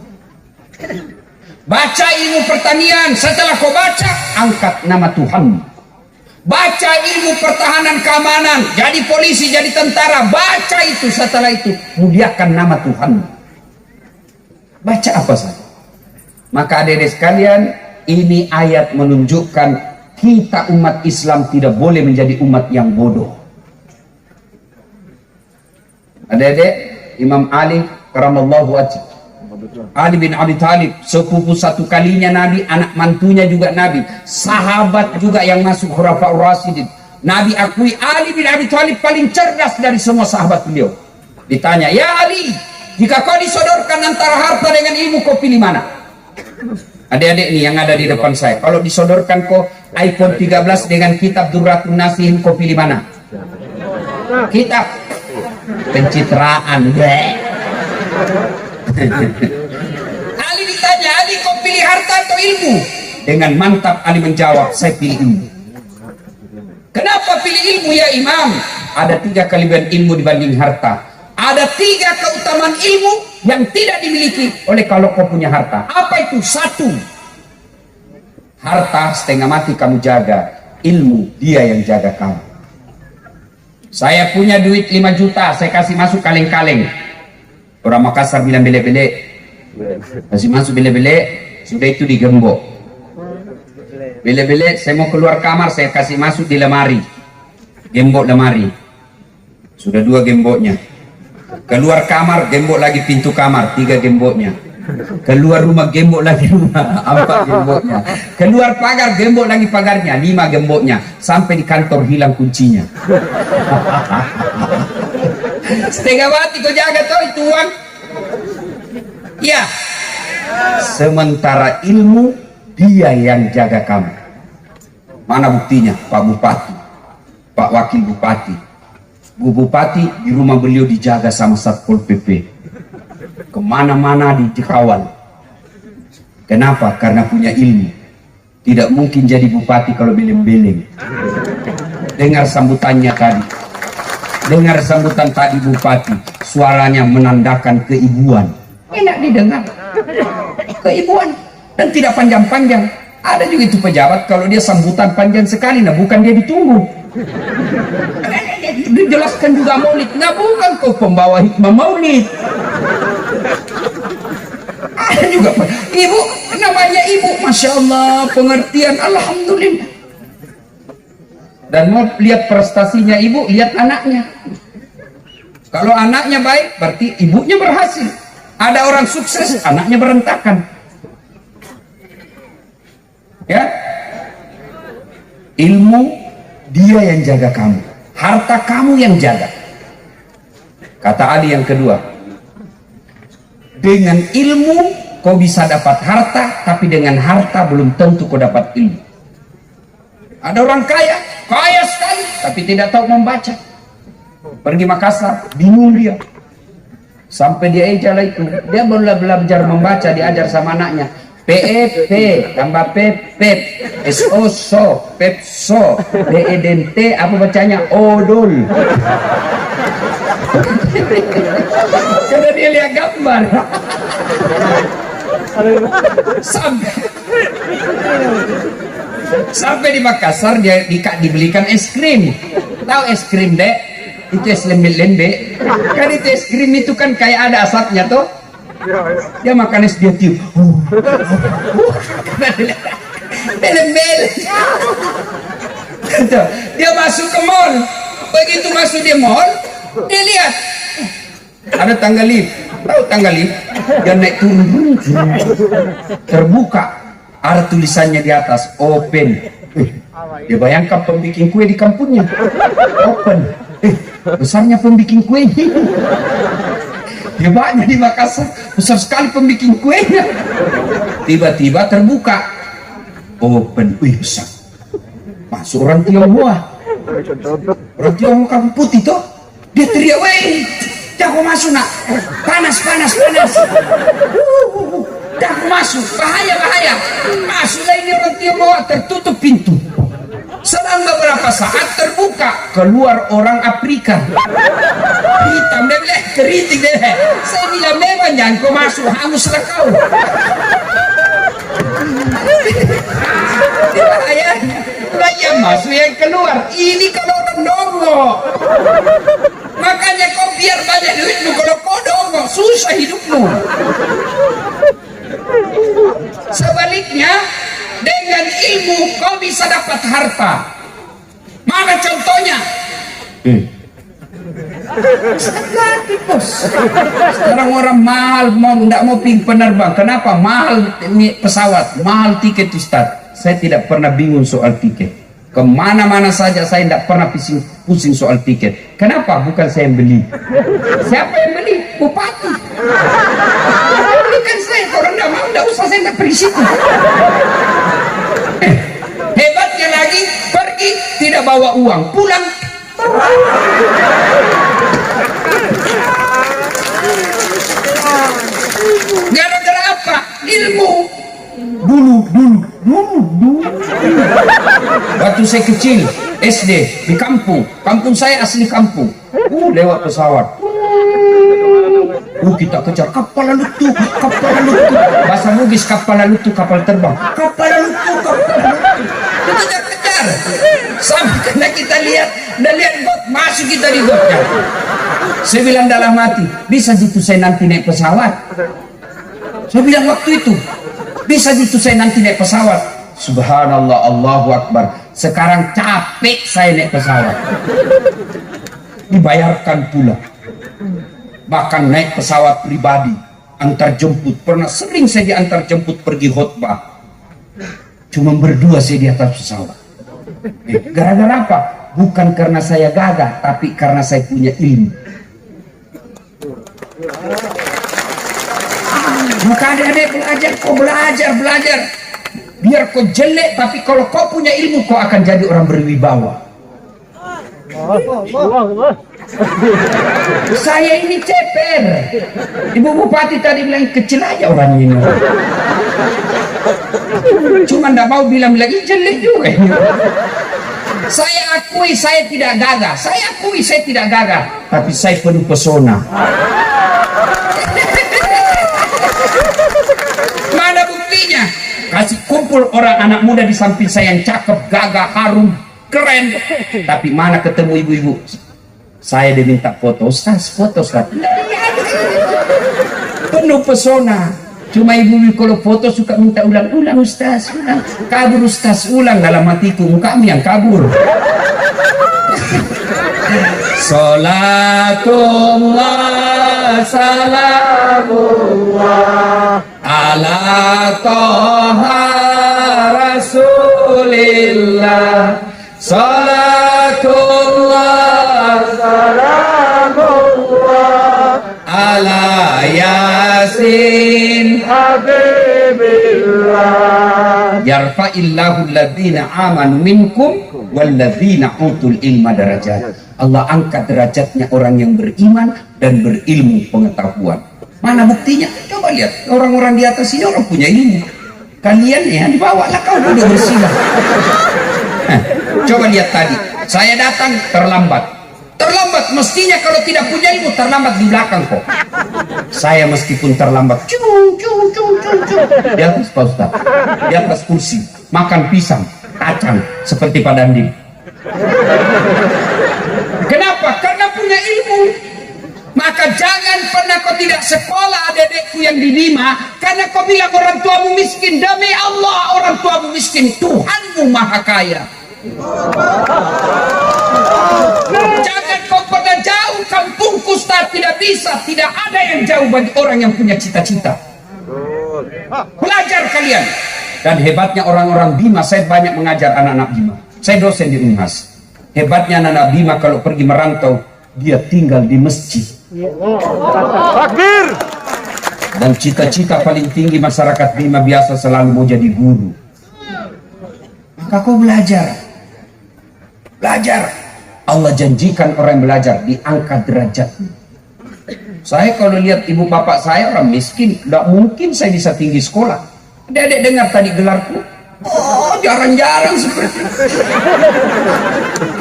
Baca ilmu pertanian, setelah kau baca, angkat nama Tuhan. Baca ilmu pertahanan keamanan, jadi polisi, jadi tentara, baca itu, setelah itu muliakan nama Tuhan. Baca apa saja. Maka adik-adik sekalian, ini ayat menunjukkan kita umat Islam tidak boleh menjadi umat yang bodoh. Adik-adik, Imam Ali karamallahu wajhah, Ali bin Abi Thalib, sepupu satu kalinya Nabi, anak mantunya juga Nabi, sahabat juga yang masuk Khulafaur Rasyidin. Nabi akui Ali bin Abi Thalib paling cerdas dari semua sahabat beliau. Ditanya, ya Ali, jika kau disodorkan antara harta dengan ilmu, kau pilih mana? Adik-adik nih yang ada di depan saya, kalau disodorkan kau iPhone 13 dengan kitab Durratun Nasihin, kau pilih mana? Kitab. Pencitraan. Ali ditanya, Ali kau pilih harta atau ilmu? Dengan mantap Ali menjawab, saya pilih ilmu. Kenapa pilih ilmu ya Imam? Ada 3 kelebihan ilmu dibanding harta. Ada 3 keutamaan ilmu yang tidak dimiliki oleh kalau kau punya harta. Apa itu? 1, harta setengah mati kamu jaga, ilmu dia yang jaga kamu. Saya punya duit 5 juta, saya kasih masuk kaleng-kaleng. Orang Makassar bilang bele-bele. Kasih masuk bele-bele, sudah itu digembok. Bele-bele, saya mau keluar kamar, saya kasih masuk di lemari. Gembok lemari. Sudah 2 gemboknya. Keluar kamar, gembok lagi pintu kamar, 3 gemboknya. Keluar rumah, gembok lagi rumah, 4 gemboknya. Keluar pagar, gembok lagi pagarnya, 5 gemboknya. Sampai di kantor hilang kuncinya. Setengah mati kau jaga tuh itu uang. Ya. Sementara ilmu dia yang jaga kamu. Mana buktinya? Pak Bupati, Pak Wakil Bupati, Bu Bupati di rumah beliau dijaga sama Satpol PP. Kemana-mana dikawal. Kenapa? Karena punya ilmu. Tidak mungkin jadi bupati kalau beleng-beleng. Dengar sambutannya tadi. Dengar sambutan tadi bupati. Suaranya menandakan keibuan. Enak didengar. Keibuan. Dan tidak panjang-panjang. Ada juga itu pejabat kalau dia sambutan panjang sekali. Nah bukan dia ditunggu. Dijelaskan juga maulid. Nah bukan kau pembawa hikmah maulid. Ada juga ibu, namanya ibu, masya Allah, pengertian, alhamdulillah. Dan mau lihat prestasinya ibu, lihat anaknya. Kalau anaknya baik, berarti ibunya berhasil. Ada orang sukses, anaknya berantakan. Ya, ilmu dia yang jaga kamu, harta kamu yang jaga. Kata Ali yang kedua, dengan ilmu kau bisa dapat harta, tapi dengan harta belum tentu kau dapat ilmu. Ada orang kaya, kaya sekali, tapi tidak tahu membaca. Pergi Makassar, bingung dia. Sampai dia ejala itu, dia baru belajar membaca, diajar sama anaknya. PEP tambah PEP, SO so, PEPSO, DEDT, apa bacanya? Odol. Karena dia lihat gambar. Sampai di Makassar dia dibelikan es krim. Tahu es krim, Dek? Itu es lembe-lembe. Kan itu es krim itu kan kayak ada asapnya tuh. Dia makan es dia tiup. Dia masuk ke mall. Begitu masuk di mall, dia lihat ada tangga lift. Tahu tangga lift? Dia naik turun, terbuka. Ada tulisannya di atas open. Dia bayangkan pembikin kue di kampungnya. Open. Besarnya pembikin kue. Dia banyak di Makassar, besar sekali pembikin kuenya. Tiba-tiba terbuka, open, wih besar. Masuk orang Tionghoa. Orang Tionghoa kampung putih tuh. Dia teriak, weh, jangan masuk nak, panas. Jangan masuk, bahaya. Masuklah ini orang Tionghoa, tertutup pintu. Selang beberapa saat terbuka, keluar orang Afrika. Hitam deh, keriting deh. Saya bilang memang jangan kau masuk, hanguslah kau. Bahayanya, yang masuk yang keluar. Ini kalau orang dongok. Makanya kau biar banyak duitmu, kalau kau dongok susah hidupmu. Sebaliknya, dengan ilmu kau bisa dapat harta. Mana contohnya? Sekarang orang mahal tidak mau pergi penerbang. Kenapa? Mahal pesawat, mahal tiket Ustaz. Saya tidak pernah bingung soal tiket. Kemana-mana saja saya tidak pernah pusing soal tiket. Kenapa? Bukan saya yang beli. Siapa yang beli? Bupati. Bukan saya. Kalau tidak mau, tidak usah, saya tidak pergi situ. Hebatnya lagi, pergi tidak bawa uang, pulang. Gara-gara apa? Ilmu. Dulu. Waktu saya kecil, SD di kampung saya asli kampung. Lewat pesawat. Kita kejar kapal lalutu. Bahasa Bugis kapal lalutu, kapal terbang. Kapal lalutu. Kita kejar. Sampai karena kita lihat got, masuk kita di gotnya. Saya bilang dalam hati, bisa gitu saya nanti naik pesawat. Saya bilang waktu itu, bisa gitu saya nanti naik pesawat. Subhanallah, Allahu Akbar. Sekarang capek saya naik pesawat. Dibayarkan pula. Bahkan naik pesawat pribadi, antar jemput. Pernah sering saya diantar jemput pergi khutbah. Cuma berdua saya di atas pesawat. Gara-gara apa? Bukan karena saya gagah, tapi karena saya punya ilmu. Maka adik-adik belajar, kau belajar. Biar kau jelek, tapi kalau kau punya ilmu, kau akan jadi orang berwibawa. Saya ini ceper. Ibu Bupati tadi bilang kecil aja orang ini. Cuma ndak mau bilang lagi jelek juga. Saya akui saya tidak gagah. Saya akui saya tidak gagah. Tapi saya penuh pesona. Mana buktinya? Kasih kumpul orang anak muda di samping saya yang cakep, gagah, harum, keren. Tapi mana ketemu ibu-ibu? Saya diminta foto, Ustaz, foto Ustaz. Penuh pesona. Cuma ibu-ibu kalau foto suka minta ulang-ulang Ustaz, ulang. Kabur Ustaz, ulang dalam hatiku, mukamu yang kabur. Salatullah salamullah ala toha rasulillah. Salatullah salamullah ala yasin habibillah. Yarfa'illahu alladhina amanu minkum walladzina utul ilma darajat. Allah angkat derajatnya orang yang beriman dan berilmu pengetahuan. Mana buktinya? Coba lihat, orang-orang di atas ini orang punya ilmu. Kalian ya dibawalah kau duduk bersila. Coba lihat tadi, saya datang terlambat. Terlambat mestinya kalau tidak punya ilmu terlambat di belakang kok. Saya meskipun terlambat, di atas Pak Ustaz, di atas kursi, makan pisang, kacang seperti Pak Dandi. Kenapa? Karena punya ilmu. Maka jangan pernah kau tidak sekolah adekku yang di Lima, karena kau bilang orang tuamu miskin. Demi Allah orang tuamu miskin, Tuhanmu maha kaya. Jangan kau pernah jauh kampungku Ustaz, tidak bisa. Tidak ada yang jauh bagi orang yang punya cita-cita. Belajar kalian. Dan hebatnya orang-orang Bima, saya banyak mengajar anak-anak Bima. Saya dosen di Unhas. Hebatnya anak-anak Bima kalau pergi merantau, dia tinggal di masjid. Takbir. Dan cita-cita paling tinggi masyarakat Bima biasa selalu mau jadi guru. Maka kau belajar. Belajar. Allah janjikan orang yang belajar diangkat derajatnya. Saya kalau lihat ibu bapak saya orang miskin, tidak mungkin saya bisa tinggi sekolah. Dedek dengar tadi gelarku. Oh, jarang-jarang seperti itu.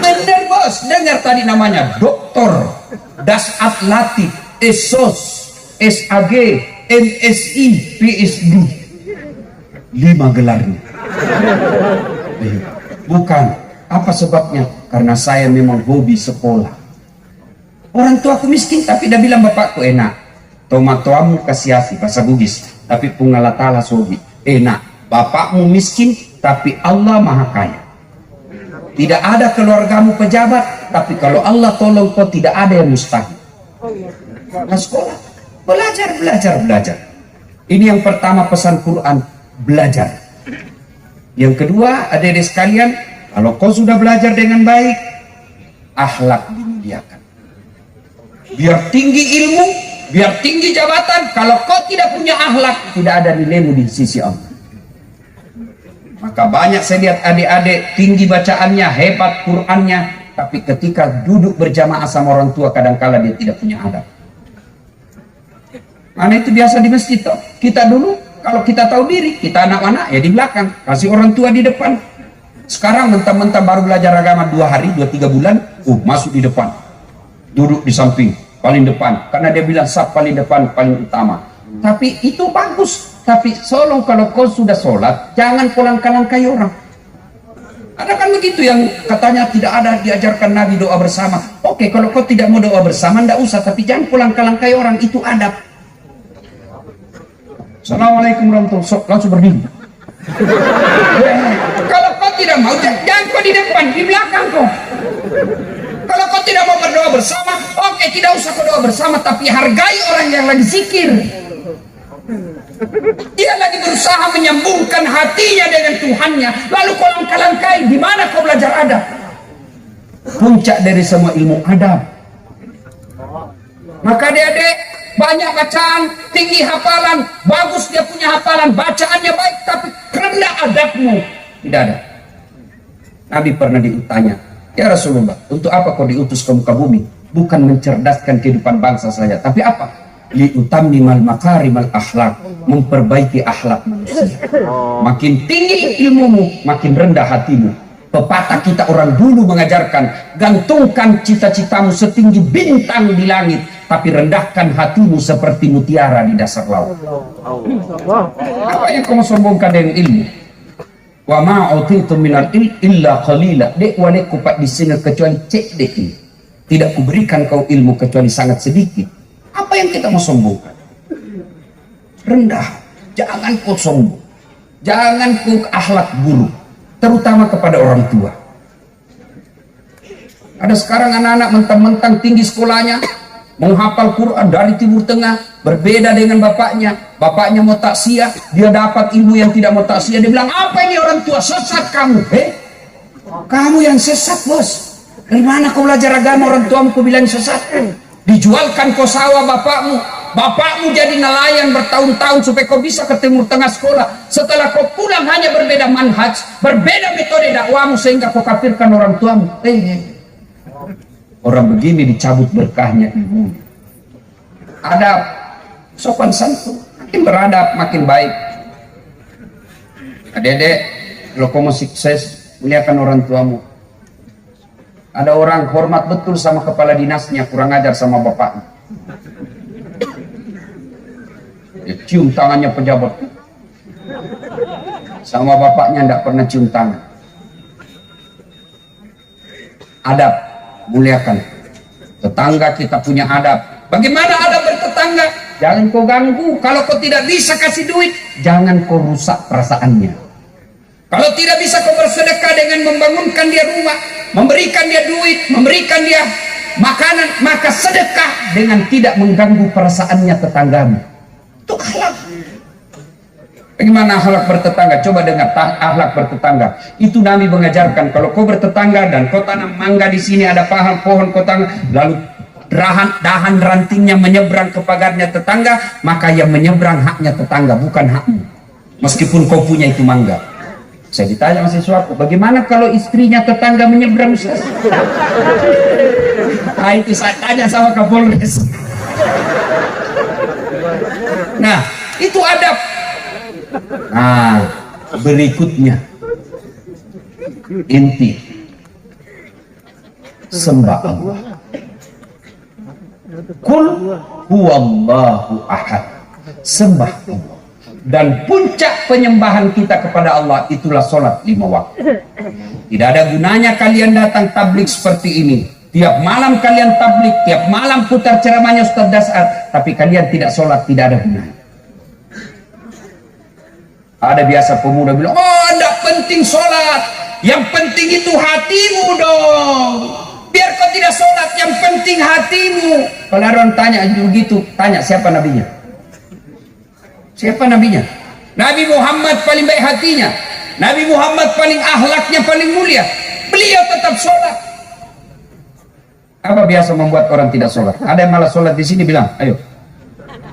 Bener bos, dengar tadi namanya Doktor Dasat Latif, SOS, SAG, MSI, PhD. 5 gelarnya. Bukan. Apa sebabnya? Karena saya memang hobi sekolah. Orang tua aku miskin, tapi dah bilang bapakku enak. Tomatoamu kasiasi, bahasa Bugis. Tapi pungalatala sobi. Enak. Bapakmu miskin, tapi Allah maha kaya. Tidak ada keluargamu pejabat, tapi kalau Allah tolong kau tidak ada yang mustahil. Nah, sekolah, belajar, belajar, belajar. Ini yang pertama pesan Quran, belajar. Yang kedua, adik-adik sekalian, kalau kau sudah belajar dengan baik, akhlak dimuliakan. Biar tinggi ilmu, biar tinggi jabatan, kalau kau tidak punya akhlak, tidak ada nilaimu di sisi Allah. Maka banyak saya lihat adik-adik tinggi bacaannya, hebat Qurannya, tapi ketika duduk berjamaah sama orang tua kadang-kala dia tidak punya adab. Mana itu biasa di masjid toh. Kita dulu kalau kita tahu diri, kita anak-anak ya di belakang, kasih orang tua di depan. Sekarang mentang-mentang baru belajar agama 2 hari, 2-3 bulan, masuk di depan, duduk di samping, paling depan, karena dia bilang saf paling depan, paling utama. Tapi itu bagus. Tapi tolong kalau kau sudah sholat, jangan langkah-langkai orang. Ada kan begitu yang katanya tidak ada diajarkan Nabi doa bersama. Oke, kalau kau tidak mau doa bersama, tidak usah. Tapi jangan langkah-langkai orang, itu adab. Assalamualaikum warahmatullahi wabarakatuh. Langsung berdiri. Kalau kau tidak mau, jangan kau di depan, di belakang kau. Kalau kau tidak mau berdoa bersama, oke, tidak usah kau doa bersama. Tapi hargai orang yang lagi zikir. Dia lagi berusaha menyambungkan hatinya dengan Tuhannya, lalu kau langkah-langkai. Di mana kau belajar adab? Puncak dari semua ilmu adab. Maka adik-adik, banyak bacaan, tinggi hafalan, bagus dia punya hafalan, bacaannya baik, tapi rendah adabmu. Tidak ada. Nabi pernah ditanya, ya Rasulullah, untuk apa kau diutus ke muka bumi? Bukan mencerdaskan kehidupan bangsa saja, tapi apa? Liutammimal makarimal akhlak, memperbaiki akhlak manusia. Makin tinggi ilmumu, makin rendah hatimu. Pepatah kita orang dulu mengajarkan, gantungkan cita-citamu setinggi bintang di langit, tapi rendahkan hatimu seperti mutiara di dasar laut. Apa yang kamu sombongkan dengan ilmu? Wa ma utitu minal illa qalila. Dek wale kupat di sini kecuali cek dek ini. Tidak kuberikan kau ilmu kecuali sangat sedikit. Apa yang kita mau sombongkan? Rendah. Jangan kau sombong. Jangan kau akhlak buruk. Terutama kepada orang tua. Ada sekarang anak-anak mentang-mentang tinggi sekolahnya, menghafal Quran dari Timur Tengah, berbeda dengan bapaknya. Bapaknya mau taksiyah, dia dapat ilmu yang tidak mau taksiyah. Dia bilang, apa ini orang tua? Sesat kamu. Kamu yang sesat, bos. Dari mana kau belajar agama? Orang tuamu kau bilang sesat. Dijualkan kau sawah bapakmu. Bapakmu jadi nelayan bertahun-tahun supaya kau bisa ke Timur Tengah sekolah. Setelah kau pulang hanya berbeda manhaj, berbeda metode dakwamu sehingga kau kafirkan orang tuamu. Orang begini dicabut berkahnya. Adab, sopan santun, makin beradab makin baik. Adik-adik, kalau kau mau sukses, muliakan orang tuamu. Ada orang hormat betul sama kepala dinasnya, kurang ajar sama bapaknya. Cium tangannya pejabat, sama bapaknya tidak pernah cium tangan. Adab, muliakan tetangga. Kita punya adab. Bagaimana adab bertetangga? Jangan kau ganggu. Kalau kau tidak bisa kasih duit, jangan kau rusak perasaannya. Kalau tidak bisa kau bersedekah dengan membangunkan dia rumah, memberikan dia duit, memberikan dia makanan, maka sedekah dengan tidak mengganggu perasaannya tetanggamu. Itu akhlak. Bagaimana akhlak bertetangga? Coba dengar akhlak bertetangga. Itu Nabi mengajarkan, kalau kau bertetangga dan kau tanam mangga di sini, ada pohon kau tanam, lalu dahan rantingnya menyeberang ke pagarnya tetangga, maka yang menyeberang haknya tetangga, bukan hakmu. Meskipun kau punya itu mangga. Saya ditanya mahasiswaku, bagaimana kalau istrinya tetangga menyeberang? Nah, itu saya tanya sama Kapolres. Nah, itu adab. Nah, berikutnya inti sembah Allah. Qul huwallahu ahad. Sembah Allah. Dan puncak penyembahan kita kepada Allah itulah sholat 5 waktu. Tidak ada gunanya kalian datang tablik seperti ini. Tiap malam kalian tablik, tiap malam putar ceramahnya Ustaz Dasar, tapi kalian tidak sholat, tidak ada gunanya. Ada biasa pemuda bilang, oh tidak penting sholat, yang penting itu hatimu dong. Biar kau tidak sholat, yang penting hatimu. Kalau orang tanya begitu, tanya siapa nabinya? Siapa nabinya? Nabi Muhammad paling baik hatinya, Nabi Muhammad paling akhlaknya paling mulia. Beliau tetap sholat. Apa biasa membuat orang tidak sholat? Ada yang malah sholat di sini bilang, ayo,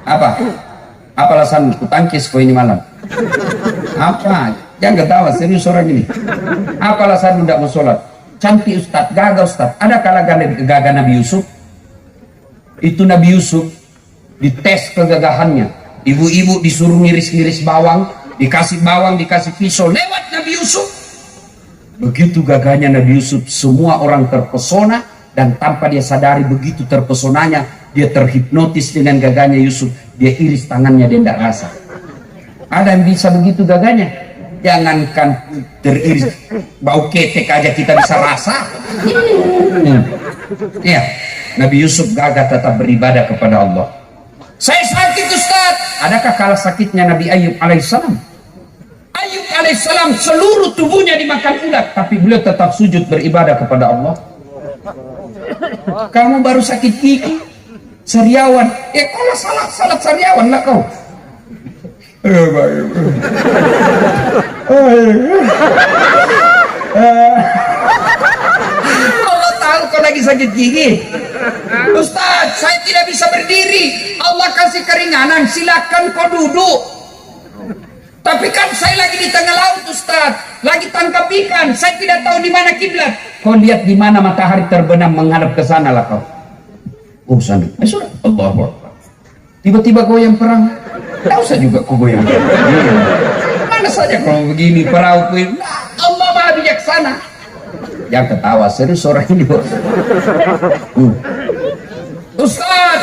apa alasan kutangkis kau ini malam? Apa? Jangan ketawa, serius orang ini. Apa alasan tidak mau sholat? Cantik Ustaz, gagah Ustaz. Ada kalah gagah Nabi Yusuf? Itu Nabi Yusuf dites kegagahannya. Ibu-ibu disuruh ngiris-ngiris bawang, dikasih bawang, dikasih pisau, lewat Nabi Yusuf. Begitu gagahnya Nabi Yusuf, semua orang terpesona. Dan tanpa dia sadari, begitu terpesonanya, dia terhipnotis dengan gagahnya Yusuf. Dia iris tangannya, dia tidak rasa. Ada yang bisa begitu gagahnya? Jangankan teriris, bau ketek aja kita bisa rasa. Ya, Nabi Yusuf gagah tetap beribadah kepada Allah. Saya sakit Ustaz. Adakah kalah sakitnya Nabi Ayub alaihissalam? Ayub alaihissalam seluruh tubuhnya dimakan ulat, tapi beliau tetap sujud beribadah kepada Allah. Kamu baru sakit gigi, sariawan. Kalau salat sariawan lah kau. Allah tahu kau lagi sakit gigi. Ustaz, saya tidak bisa berdiri. Allah kasih keringanan, silakan kau duduk. Tapi kan saya lagi di tengah laut, Ustaz, lagi tangkap ikan. Saya tidak tahu di mana kiblat. Kau lihat di mana matahari terbenam, menghadap ke sana lah kau. Oh sana. Sudah. Allahu Akbar. Tiba-tiba kau yang perang. Tak usah juga kau goyang. Mana saja kalau begini perahu pun. Allah Maha bijaksana. Yang ketawa serius orang ini. Ustaz,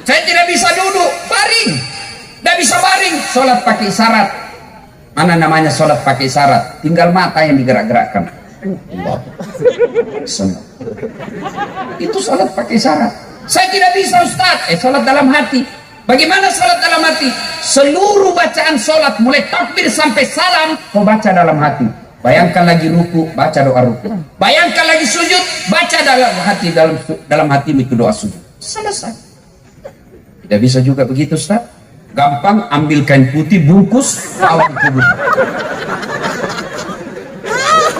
saya tidak bisa duduk, baring. Tidak bisa baring. Sholat pakai isyarat. Mana namanya sholat pakai isyarat? Tinggal mata yang digerak-gerakkan. Allah. Senang. Itu sholat pakai isyarat. Saya tidak bisa, Ustaz. Sholat dalam hati. Bagaimana sholat dalam hati? Seluruh bacaan sholat mulai takbir sampai salam kau baca dalam hati. Bayangkan lagi ruku, baca doa ruku. Bayangkan lagi sujud, baca dalam hati, dalam hati itu doa sujud. Selesai. Tidak bisa juga begitu, Ustaz. Gampang, ambil kain putih, bungkus, awak kubur.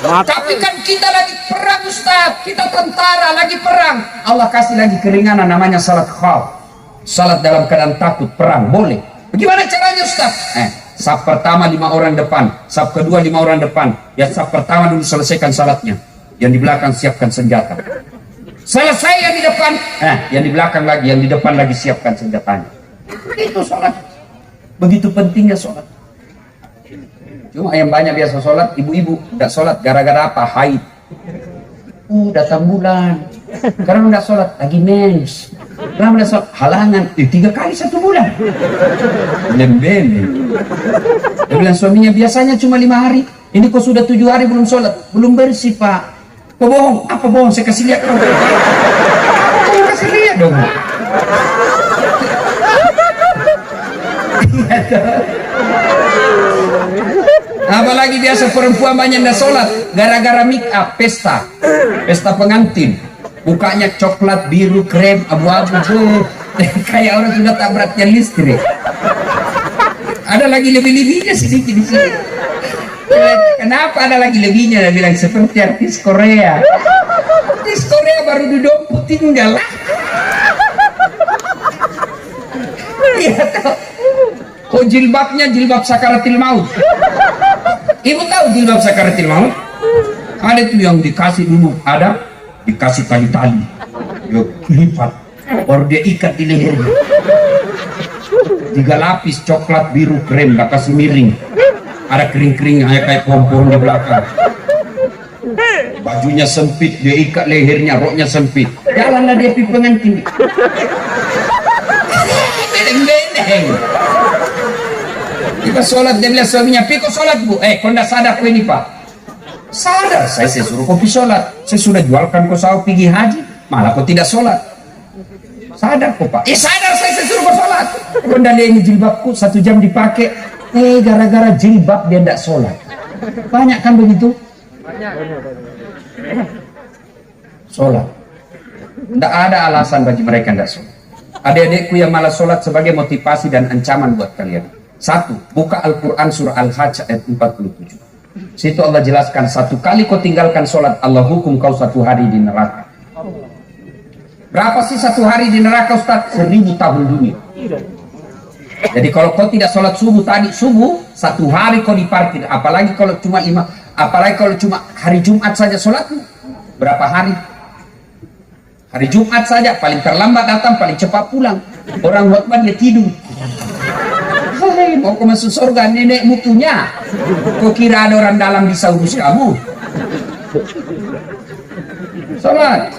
Tapi kan kita lagi perang, Ustaz. Kita tentara lagi perang. Allah kasih lagi keringanan namanya salat khauf. Salat dalam keadaan takut, perang, boleh. Bagaimana caranya, Ustaz? Saf pertama 5 orang depan, saf kedua 5 orang depan. Ya saf pertama dulu selesaikan salatnya. Yang di belakang siapkan senjata. Selesai yang di depan, yang di belakang lagi, yang di depan lagi siapkan senjatanya. Itu sholat. Begitu pentingnya sholat. Cuma yang banyak biasa sholat, ibu-ibu tidak sholat gara-gara apa? Haid. Datang bulan. Karena tidak sholat lagi mens. Karena tidak sholat halangan. 3 kali 1 bulan. Lembele. Dia bilang suaminya biasanya cuma 5 hari. Ini kok sudah 7 hari belum sholat. Belum bersih, Pak. Kok bohong? Apa bohong? Saya kasih lihat kau. Saya kasih lihat dong. Apalagi biasa perempuan banyak tidak sholat gara-gara make up, pesta pengantin, mukanya coklat, biru, krem, abu-abu, kayak orang sudah tabraknya listrik. Ada lagi lebih-lebihnya sedikit di sini. Kenapa ada lagi lebihnya? Dia bilang seperti artis Korea. Artis Korea baru duduk tinggal lah. Iya tahu. Oh jilbabnya jilbab sakaratil maut. Ibu tahu jilbab sakaratil maut? Ada tuh yang dikasih dulu, ada dikasih tali-tali, dia lipat, baru dia ikat di lehernya. 3 lapis coklat, biru, krem, gak kasih miring. Ada kering-kering kayak pohon-pohon di belakang. Bajunya sempit, dia ikat lehernya, roknya sempit. Jalanlah dia pergi pengantin. Bedeng-bedeng. Kita sholat, dia bilang suaminya, "Pi kok sholat, Bu?" Kau tidak sadar kau ini, Pak? Sadar, saya suruh kau pergi sholat. Saya sudah jualkan kau sahabat pergi haji, malah kau tidak sholat. Sadar kau, Pak? Sadar, saya suruh kau sholat. Kau tidak lihat ini jilbabku 1 jam dipakai. Gara-gara jilbab dia tidak sholat. Banyak kan begitu? Sholat. Tidak ada alasan bagi mereka tidak sholat. Adik-adikku yang malas sholat sebagai motivasi dan ancaman buat kalian. 1. Buka Al-Quran surah Al-Hajj ayat 47. Situ Allah jelaskan, 1 kali kau tinggalkan sholat, Allah hukum kau 1 hari di neraka. Berapa sih 1 hari di neraka, Ustaz? 1000 tahun dunia. Jadi kalau kau tidak sholat subuh tadi, subuh 1 hari kau diparkir. Apalagi kalau cuma hari Jumat saja sholatmu. Berapa hari? Hari Jumat saja, paling terlambat datang, paling cepat pulang. Orang khotbah dia tidur. Mau kau masuk surga, nenek mutunya. Kau kira ada orang dalam bisa urus kamu? Sholat.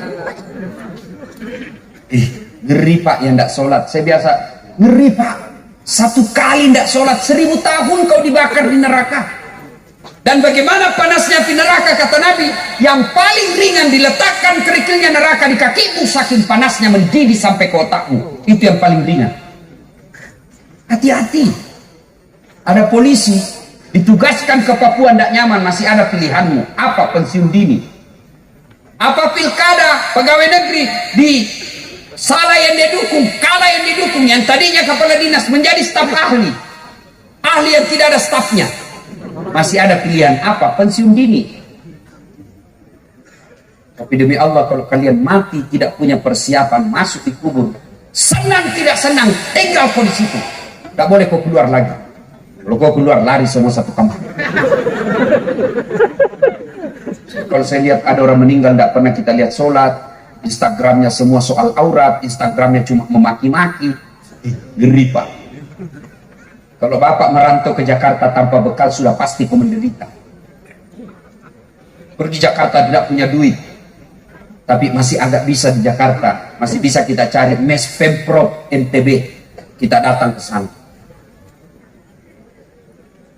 Ngeri Pak yang tidak sholat. Saya biasa, ngeri Pak. 1 kali tidak sholat, 1000 tahun kau dibakar di neraka. Dan bagaimana panasnya di neraka, kata Nabi, yang paling ringan diletakkan kerikilnya neraka di kakimu, saking panasnya mendidih sampai ke otakmu. Itu yang paling ringan. Hati-hati. Ada polisi ditugaskan ke Papua, tidak nyaman, masih ada pilihanmu. Apa? Pensiun dini. Apa? Pilkada, pegawai negeri, di salah yang dia dukung, kalah yang didukung, yang tadinya kepala dinas menjadi staf ahli. Ahli yang tidak ada stafnya. Masih ada pilihan apa? Pensiun dini. Tapi demi Allah, kalau kalian mati tidak punya persiapan masuk di kubur, senang tidak senang, tinggal kau di situ. Tak boleh kau keluar lagi. Kalau kau keluar, lari semua satu kampung. Kalau saya lihat ada orang meninggal, tidak pernah kita lihat sholat, Instagramnya semua soal aurat, Instagramnya cuma memaki-maki, ngeri Pak. Kalau bapak merantau ke Jakarta tanpa bekal, sudah pasti kau menderita. Pergi Jakarta tidak punya duit, tapi masih agak bisa di Jakarta, masih bisa kita cari mes Pemprov NTB, kita datang ke sana.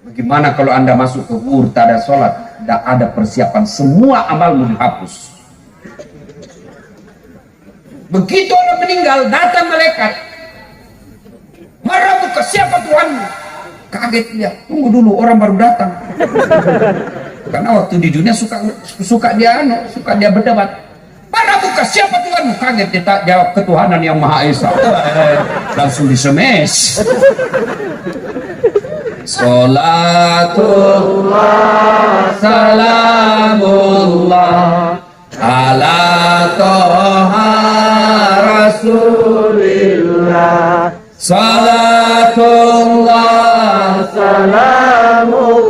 Bagaimana kalau anda masuk ke kubur, tak ada sholat, tidak ada persiapan, semua amalmu dihapus. Begitu orang meninggal, datang malaikat, "Marabuka, siapa Tuhanmu?" Kaget dia, tunggu dulu, orang baru datang. Karena waktu di dunia suka dia berdebat. "Marabuka, siapa Tuhanmu?" Kaget dia, tak jawab, "Ketuhanan yang Maha Esa." Langsung disemes. Salatullah salamullah ala toha rasulillah. Salatullah salamullah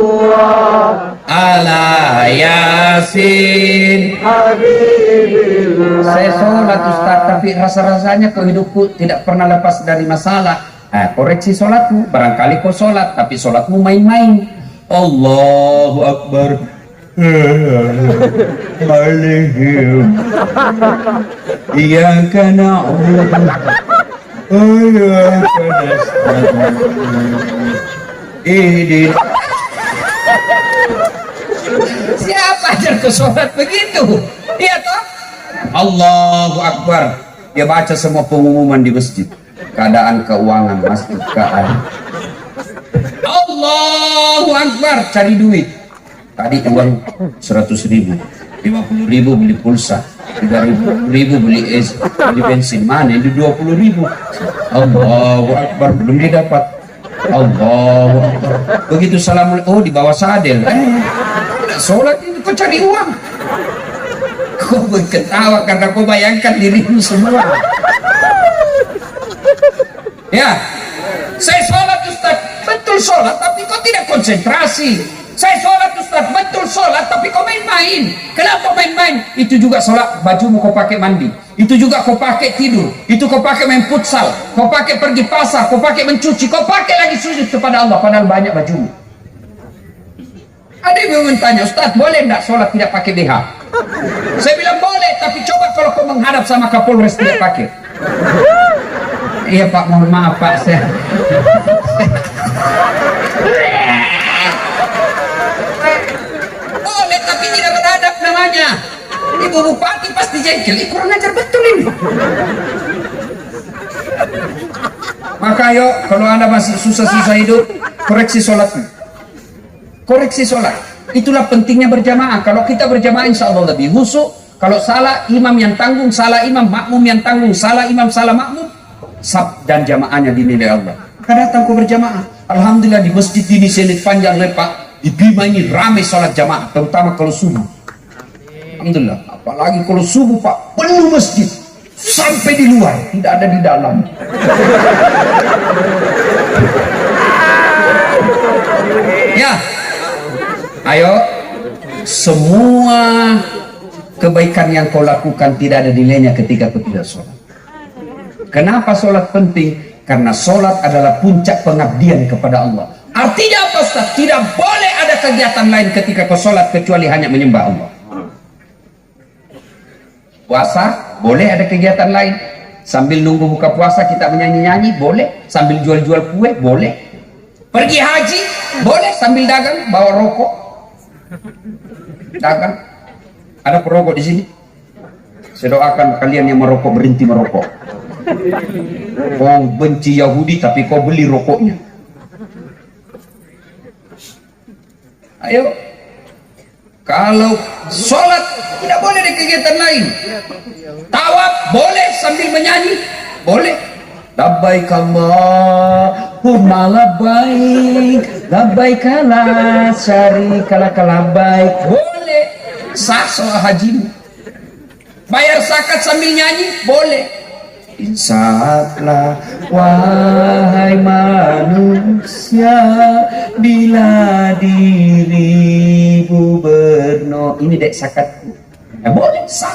ala yasin habibillah. Saya sholat Ustaz, tapi rasa-rasanya hidupku tidak pernah lepas dari masalah. Koreksi sholatmu, barangkali kau sholat tapi sholatmu main-main. Allahu Akbar. Alaihim. Iya kana siapa ajar ke sholat begitu? Iya toh? Allahu Akbar. Dia baca semua pengumuman di masjid. Keadaan keuangan masjid keadaan. Allahu Akbar, cari duit. Tadi uang 100.000, 50.000 beli pulsa, 30.000 beli bensin. Mana ini 20.000? Allahu Akbar, belum didapat. Allahu Akbar. Begitu salam, oh di bawah sadel. Sholat ini kau cari uang. Kau ketawa karena kau bayangkan dirimu semua. Ya, saya sholat Ustaz, betul sholat, tapi kau tidak konsentrasi. Saya sholat Ustaz, betul sholat, tapi kau main-main. Kenapa main-main? Itu juga sholat, bajumu kau pakai mandi. Itu juga kau pakai tidur. Itu kau pakai main futsal. Kau pakai pergi pasar, kau pakai mencuci, kau pakai lagi sujud kepada Allah, padahal banyak bajumu. Ada yang bertanya, Ustaz, boleh enggak sholat tidak pakai BH? Saya bilang boleh, tapi coba kalau kau menghadap sama Kapolres tidak pakai. Iya Pak, mohon maaf Pak, saya boleh tapi tidak beradab namanya. Ibu Bupati pasti jengkel, kurang ajar betul ini. Maka ayo, kalau anda masih susah-susah hidup, koreksi sholatnya. Koreksi sholat, itulah pentingnya berjamaah. Kalau kita berjamaah insya Allah lebih khusyuk. Kalau salah imam yang tanggung, salah imam, makmum yang tanggung, salah imam, salah makmum, sab dan jamaahnya dinilai Allah. Maka datang kau berjamaah. Alhamdulillah di masjid ini sini panjang lepak, di Bima ini ramai sholat jamaah, terutama kalau subuh. Alhamdulillah, apalagi kalau subuh Pak, penuh masjid sampai di luar, tidak ada di dalam. Ya, ayo, semua kebaikan yang kau lakukan tidak ada nilainya ketika kau tidak sholat. Kenapa sholat penting? Karena sholat adalah puncak pengabdian kepada Allah. Artinya apa Ustaz? Tidak boleh ada kegiatan lain ketika kau sholat kecuali hanya menyembah Allah. Puasa, boleh ada kegiatan lain. Sambil nunggu buka puasa kita menyanyi-nyanyi, boleh. Sambil jual-jual kue, boleh. Pergi haji, boleh. Sambil dagang, bawa rokok. Dagang. Ada perokok di sini? Saya doakan kalian yang merokok berhenti merokok. Kau benci Yahudi tapi kau beli rokoknya. Ayo, kalau sholat tidak boleh ada kegiatan lain. Tawaf boleh sambil menyanyi, boleh. Labbaik Allahumma labbaik, labbaik la syarika lak labbaik, boleh. Sah soal hajimu. Bayar zakat sambil nyanyi boleh. Insaflah wahai manusia, bila dirimu berno. Ini dek zakatku. Ya boleh sah.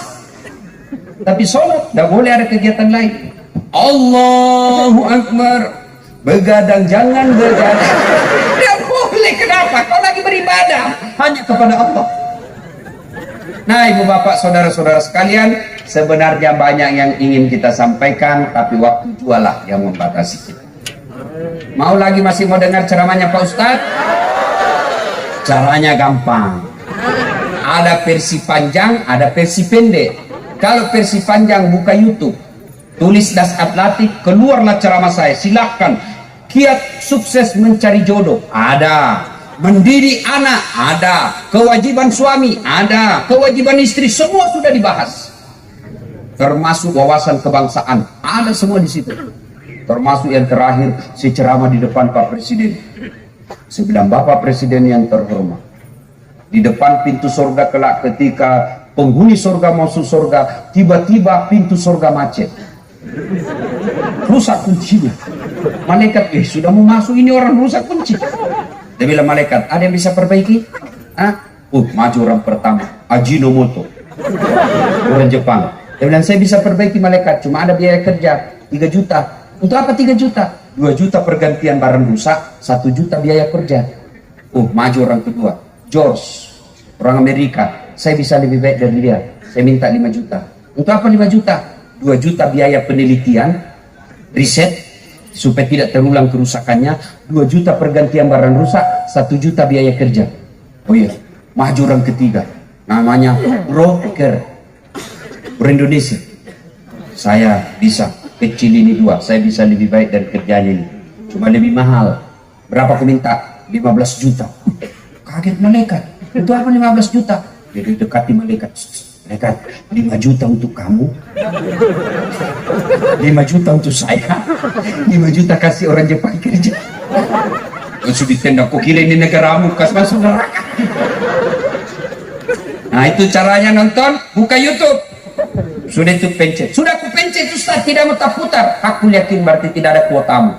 Tapi sholat tidak boleh ada kegiatan lain. Allahu Akbar. Begadang jangan begadang. Tidak boleh. Kenapa? Kau lagi beribadah hanya kepada Allah. Nah, ibu bapak, saudara-saudara sekalian, sebenarnya banyak yang ingin kita sampaikan, tapi waktu jualah yang membatasi kita. Mau lagi masih mau dengar ceramahnya Pak Ustadz? Caranya gampang. Ada versi panjang, ada versi pendek. Kalau versi panjang, buka YouTube, tulis Das Atlatif, keluarlah ceramah saya. Silakan. Kiat sukses mencari jodoh ada. Mendidik anak ada, kewajiban suami ada, kewajiban istri, semua sudah dibahas. Termasuk wawasan kebangsaan ada semua di situ. Termasuk yang terakhir, si ceramah di depan Pak Presiden. Saya bilang, Bapak Presiden yang terhormat, di depan pintu surga kelak ketika penghuni surga masuk surga, tiba-tiba pintu surga macet, rusak kuncinya. Malaikat, sudah mau masuk ini orang rusak kunci. Dia bilang, malaikat, ada yang bisa perbaiki? Maju orang pertama, Ajinomoto, orang Jepang. Dia bilang, saya bisa perbaiki malaikat, cuma ada biaya kerja 3 juta. Untuk apa 3 juta? 2 juta pergantian barang rusak, 1 juta biaya kerja. Maju orang kedua, George, orang Amerika. Saya bisa lebih baik dari dia, saya minta 5 juta. Untuk apa 5 juta? 2 juta biaya penelitian, riset, supaya tidak terulang kerusakannya. 2 juta pergantian barang rusak, 1 juta biaya kerja. Oh iya, maju orang ketiga, namanya broker, Indonesia. Saya bisa kecil ini 2, saya bisa lebih baik dari kerjanya ini, cuma lebih mahal. Berapa aku minta? 15 juta. Kaget malaikat, itu apa 15 juta? Jadi dekati malaikat, malaikat, 5 juta untuk kamu, 5 juta untuk saya, 5 juta kasih orang Jepang kerja. Sudah ditendang, kok kira ini negaramu, kas masuk neraka. Nah, itu caranya nonton, buka YouTube. Sudah itu pencet, sudah aku pencet Ustaz, tidak mau tak putar. Aku yakin berarti tidak ada kuotamu.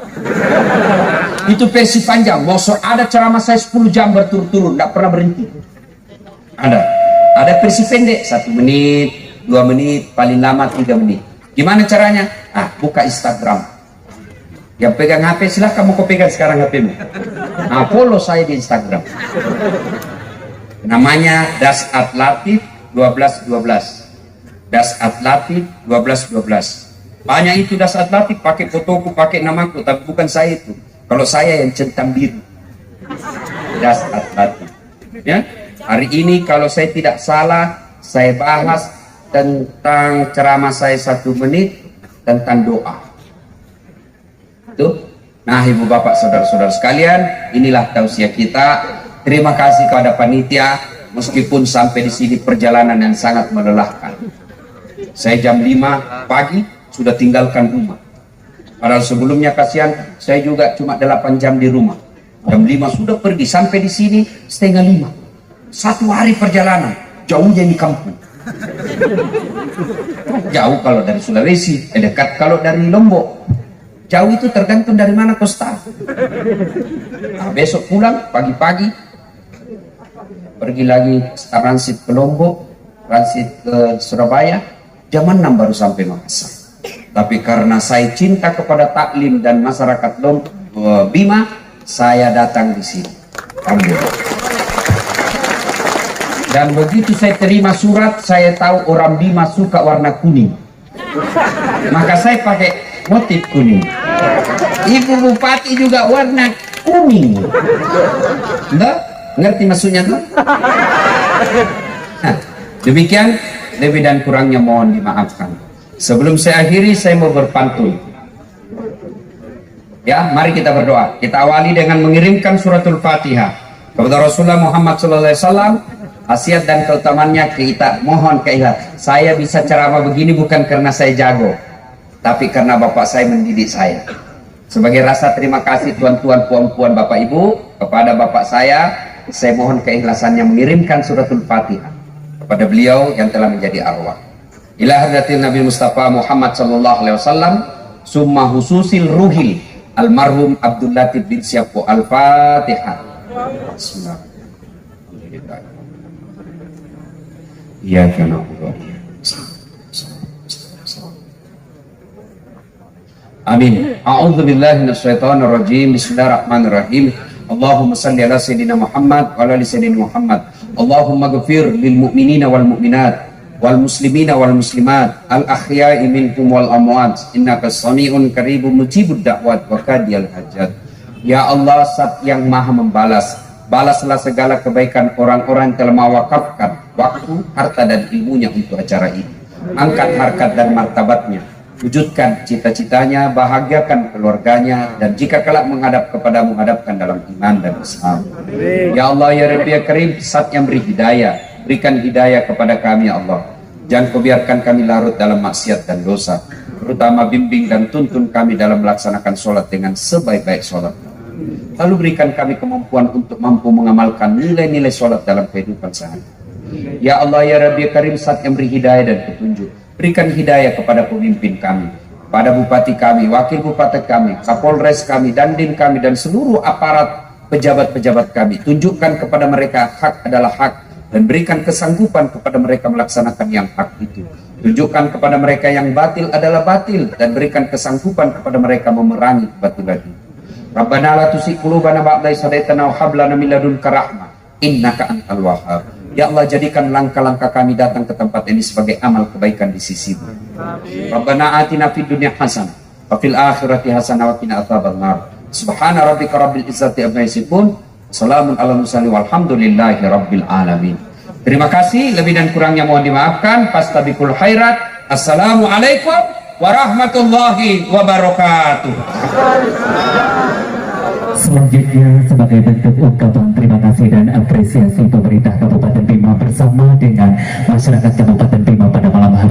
Itu versi panjang. Bosok ada ceramah saya 10 jam berturut-turut, tidak pernah berhenti. Ada versi pendek, 1 menit, 2 menit, paling lama 3 menit. Gimana caranya? Buka Instagram. Yang pegang HP silahkan, mau kau pegang sekarang HP-mu. Follow saya di Instagram. Namanya Das Atlatif 1212. Das Atlatif 1212. Banyak itu Das Atlatif, pakai fotoku, pakai namaku, tapi bukan saya itu. Kalau saya yang centang biru. Das Atlatif. Ya. Hari ini kalau saya tidak salah, saya bahas tentang ceramah saya 1 menit tentang doa. Tuh. Nah, ibu bapak saudara-saudara sekalian, inilah tausiah kita. Terima kasih kepada panitia, meskipun sampai di sini perjalanan yang sangat melelahkan. Saya jam 5 pagi sudah tinggalkan rumah. Padahal sebelumnya kasihan, saya juga cuma 8 jam di rumah. Jam 5 sudah pergi, sampai di sini setengah 5. 1 hari perjalanan, jauhnya di kampung. Jauh kalau dari Sulawesi, dekat kalau dari Lombok. Jauh itu tergantung dari mana kau start. Nah, besok pulang pagi-pagi, pergi lagi transit ke Lombok, transit ke Surabaya, jam 6 baru sampai Makassar. Tapi karena saya cinta kepada taklim dan masyarakat Bima, saya datang di sini. Dan begitu saya terima surat, saya tahu orang Bima suka warna kuning. Maka saya pakai motif kuning. Ibu Bupati juga warna kuning. Enggak? Ngerti maksudnya tuh? Nah, demikian, lebih dan kurangnya mohon dimaafkan. Sebelum saya akhiri, saya mau berpantun. Ya, mari kita berdoa. Kita awali dengan mengirimkan suratul Fatihah kepada Rasulullah Muhammad SAW. Khasiat dan keutamaannya kita mohon keikhlasan. Saya bisa ceramah begini bukan karena saya jago, tapi karena bapak saya mendidik saya. Sebagai rasa terima kasih tuan-tuan, puan-puan, bapak ibu kepada bapak saya mohon keikhlasannya mengirimkan suratul Fatihah kepada beliau yang telah menjadi arwah. ila hadratin Nabi Mustafa Muhammad sallallahu alaihi wasallam summa hususil ruhil almarhum Abdul Latif bin Syafo. Al-Fatihah. Bismillah. Iyyaka na'budu wa iyyaka nasta'in. Amin. A'udzu billahi minasyaitonir rajim. Bismillahirrahmanirrahim. Allahumma shalli ala sayyidina Muhammad wa ala ali sayyidina Muhammad. Allahumma ghfir lil mu'minina wal mu'minat wal muslimina wal muslimat al ahya'i minhum wal amwat innaka sami'un qaribun mujibud da'wat wa qadiyal hajat. Ya Allah, Zat yang Maha membalas, balaslah segala kebaikan orang-orang yang telah mewakafkan waktu, harta dan ilmunya untuk acara ini. Angkat harkat dan martabatnya, wujudkan cita-citanya, bahagiakan keluarganya, dan jika kelak menghadap kepadamu, hadapkan dalam iman dan Islam. Ya Allah, ya Rabbi ya Karim, Zat yang beri hidayah, berikan hidayah kepada kami ya Allah. Jangan kau biarkan kami larut dalam maksiat dan dosa, terutama bimbing dan tuntun kami dalam melaksanakan sholat dengan sebaik-baik sholat. Lalu berikan kami kemampuan untuk mampu mengamalkan nilai-nilai sholat dalam kehidupan sehari. Ya Allah ya Rabbi ya Karim, Zat yang beri hidayah dan petunjuk, berikan hidayah kepada pemimpin kami, pada bupati kami, wakil bupati kami, kapolres kami, dandim kami, dan seluruh aparat pejabat-pejabat kami. Tunjukkan kepada mereka hak adalah hak, dan berikan kesanggupan kepada mereka melaksanakan yang hak itu. Tunjukkan kepada mereka yang batil adalah batil, dan berikan kesanggupan kepada mereka memerangi kebatilan itu. Rabbana la tuzigh qulubana ba'da idh hadaitana wa hab lana min ladunka rahmah innaka antal wahhab. Ya Allah, jadikan langkah-langkah kami datang ke tempat ini sebagai amal kebaikan di sisi-Mu. Rabbana atina fid dunya hasanah wa fil akhirati hasanah wa qina adzabannar. Subhana rabbika rabbil izzati amma yasifun. Salamun ala mursalin walhamdulillahi rabbil alamin. Terima kasih, lebih dan kurangnya mohon dimaafkan. Fastabiqul khairat. Assalamualaikum warahmatullahi wabarakatuh. Selanjutnya, sebagai bentuk ungkapan terima kasih dan apresiasi pemerintah Kabupaten Bima bersama dengan masyarakat Kabupaten Bima pada malam hari